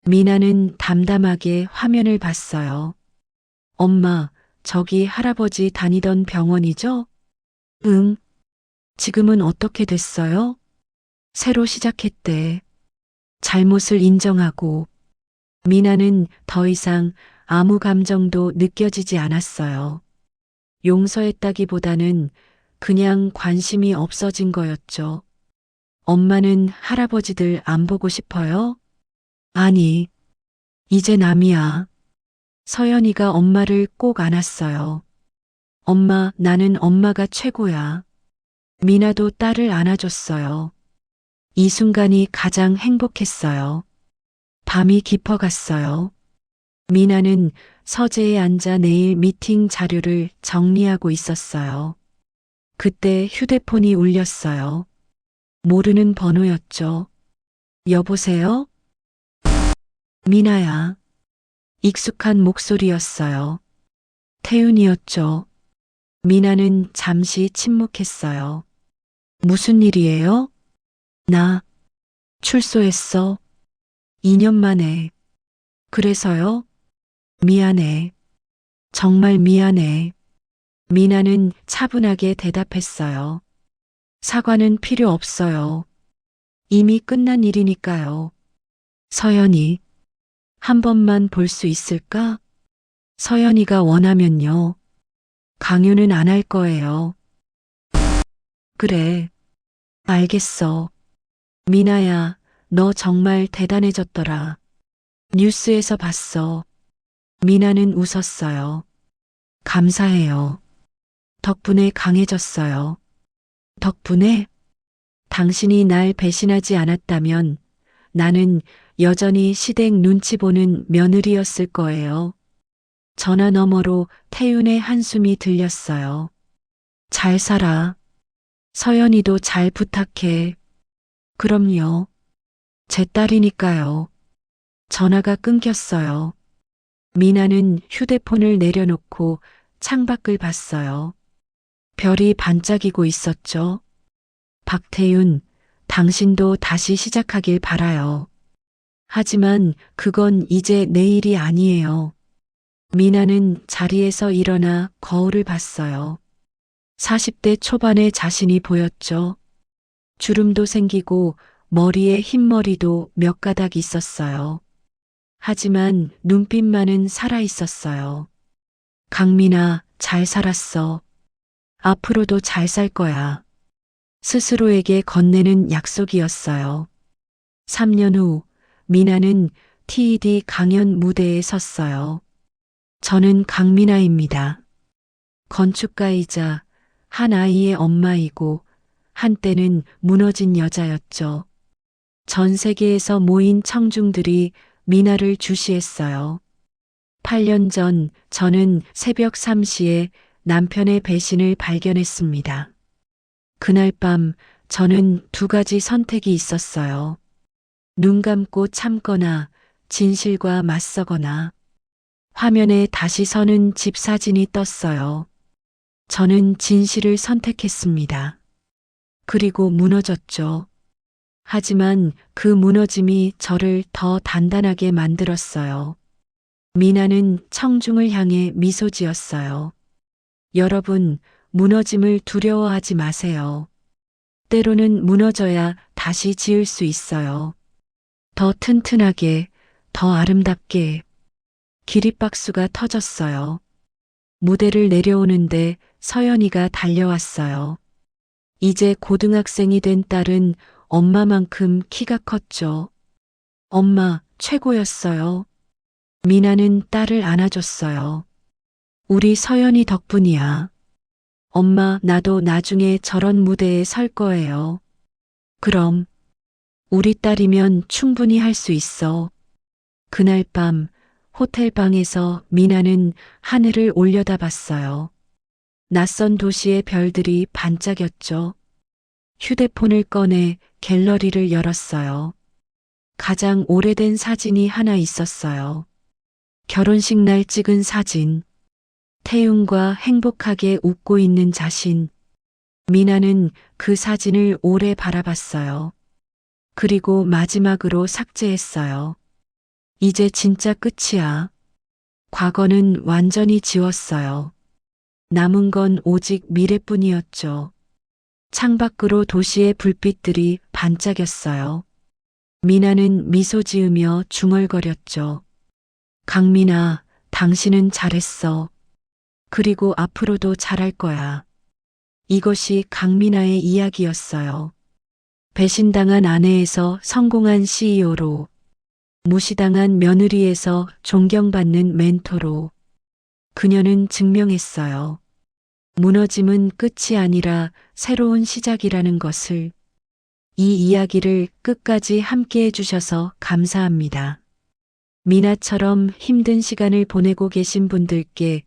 미나는 담담하게 화면을 봤어요. 엄마, 저기 할아버지 다니던 병원이죠? 응. 지금은 어떻게 됐어요? 새로 시작했대. 잘못을 인정하고. 미나는 더 이상 아무 감정도 느껴지지 않았어요. 용서했다기보다는 그냥 관심이 없어진 거였죠. 엄마는 할아버지들 안 보고 싶어요? 아니, 이제 남이야. 서연이가 엄마를 꼭 안았어요. 엄마, 나는 엄마가 최고야. 미나도 딸을 안아줬어요. 이 순간이 가장 행복했어요. 밤이 깊어갔어요. 미나는 서재에 앉아 내일 미팅 자료를 정리하고 있었어요. 그때 휴대폰이 울렸어요. 모르는 번호였죠. 여보세요? 미나야. 익숙한 목소리였어요. 태윤이었죠. 미나는 잠시 침묵했어요. 무슨 일이에요? 나 출소했어. 2년 만에. 그래서요? 미안해. 정말 미안해. 미나는 차분하게 대답했어요. 사과는 필요 없어요. 이미 끝난 일이니까요. 서연이, 한 번만 볼 수 있을까? 서연이가 원하면요. 강요는 안 할 거예요. 그래. 알겠어. 미나야, 너 정말 대단해졌더라. 뉴스에서 봤어. 미나는 웃었어요. 감사해요. 덕분에 강해졌어요. 덕분에? 당신이 날 배신하지 않았다면 나는 여전히 시댁 눈치 보는 며느리였을 거예요. 전화 너머로 태윤의 한숨이 들렸어요. 잘 살아. 서연이도 잘 부탁해. 그럼요. 제 딸이니까요. 전화가 끊겼어요. 미나는 휴대폰을 내려놓고 창밖을 봤어요. 별이 반짝이고 있었죠. 박태윤, 당신도 다시 시작하길 바라요. 하지만 그건 이제 내일이 아니에요. 미나는 자리에서 일어나 거울을 봤어요. 40대 초반의 자신이 보였죠. 주름도 생기고 머리에 흰머리도 몇 가닥 있었어요. 하지만 눈빛만은 살아 있었어요. 강민아, 잘 살았어. 앞으로도 잘 살 거야. 스스로에게 건네는 약속이었어요. 3년 후, 미나는 TED 강연 무대에 섰어요. 저는 강민아입니다. 건축가이자 한 아이의 엄마이고 한때는 무너진 여자였죠. 전 세계에서 모인 청중들이 미나를 주시했어요. 8년 전 저는 새벽 3시에 남편의 배신을 발견했습니다. 그날 밤 저는 두 가지 선택이 있었어요. 눈 감고 참거나 진실과 맞서거나. 화면에 다시 서는 집 사진이 떴어요. 저는 진실을 선택했습니다. 그리고 무너졌죠. 하지만 그 무너짐이 저를 더 단단하게 만들었어요. 미나는 청중을 향해 미소 지었어요. 여러분, 무너짐을 두려워하지 마세요. 때로는 무너져야 다시 지을 수 있어요. 더 튼튼하게, 더 아름답게. 기립박수가 터졌어요. 무대를 내려오는데 서연이가 달려왔어요. 이제 고등학생이 된 딸은 엄마만큼 키가 컸죠. 엄마, 최고였어요. 미나는 딸을 안아줬어요. 우리 서연이 덕분이야. 엄마, 나도 나중에 저런 무대에 설 거예요. 그럼, 우리 딸이면 충분히 할 수 있어. 그날 밤, 호텔 방에서 미나는 하늘을 올려다봤어요. 낯선 도시의 별들이 반짝였죠. 휴대폰을 꺼내 갤러리를 열었어요. 가장 오래된 사진이 하나 있었어요. 결혼식 날 찍은 사진. 태윤과 행복하게 웃고 있는 자신. 미나는 그 사진을 오래 바라봤어요. 그리고 마지막으로 삭제했어요. 이제 진짜 끝이야. 과거는 완전히 지웠어요. 남은 건 오직 미래뿐이었죠. 창밖으로 도시의 불빛들이 반짝였어요. 미나는 미소 지으며 중얼거렸죠. 강민아, 당신은 잘했어. 그리고 앞으로도 잘할 거야. 이것이 강민아의 이야기였어요. 배신당한 아내에서 성공한 CEO로, 무시당한 며느리에서 존경받는 멘토로, 그녀는 증명했어요. 무너짐은 끝이 아니라 새로운 시작이라는 것을. 이 이야기를 끝까지 함께 해주셔서 감사합니다. 미나처럼 힘든 시간을 보내고 계신 분들께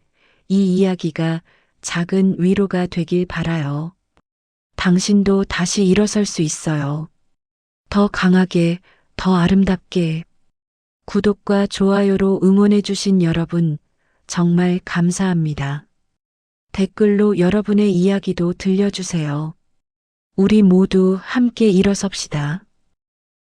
이 이야기가 작은 위로가 되길 바라요. 당신도 다시 일어설 수 있어요. 더 강하게, 더 아름답게. 구독과 좋아요로 응원해주신 여러분, 정말 감사합니다. 댓글로 여러분의 이야기도 들려주세요. 우리 모두 함께 일어섭시다.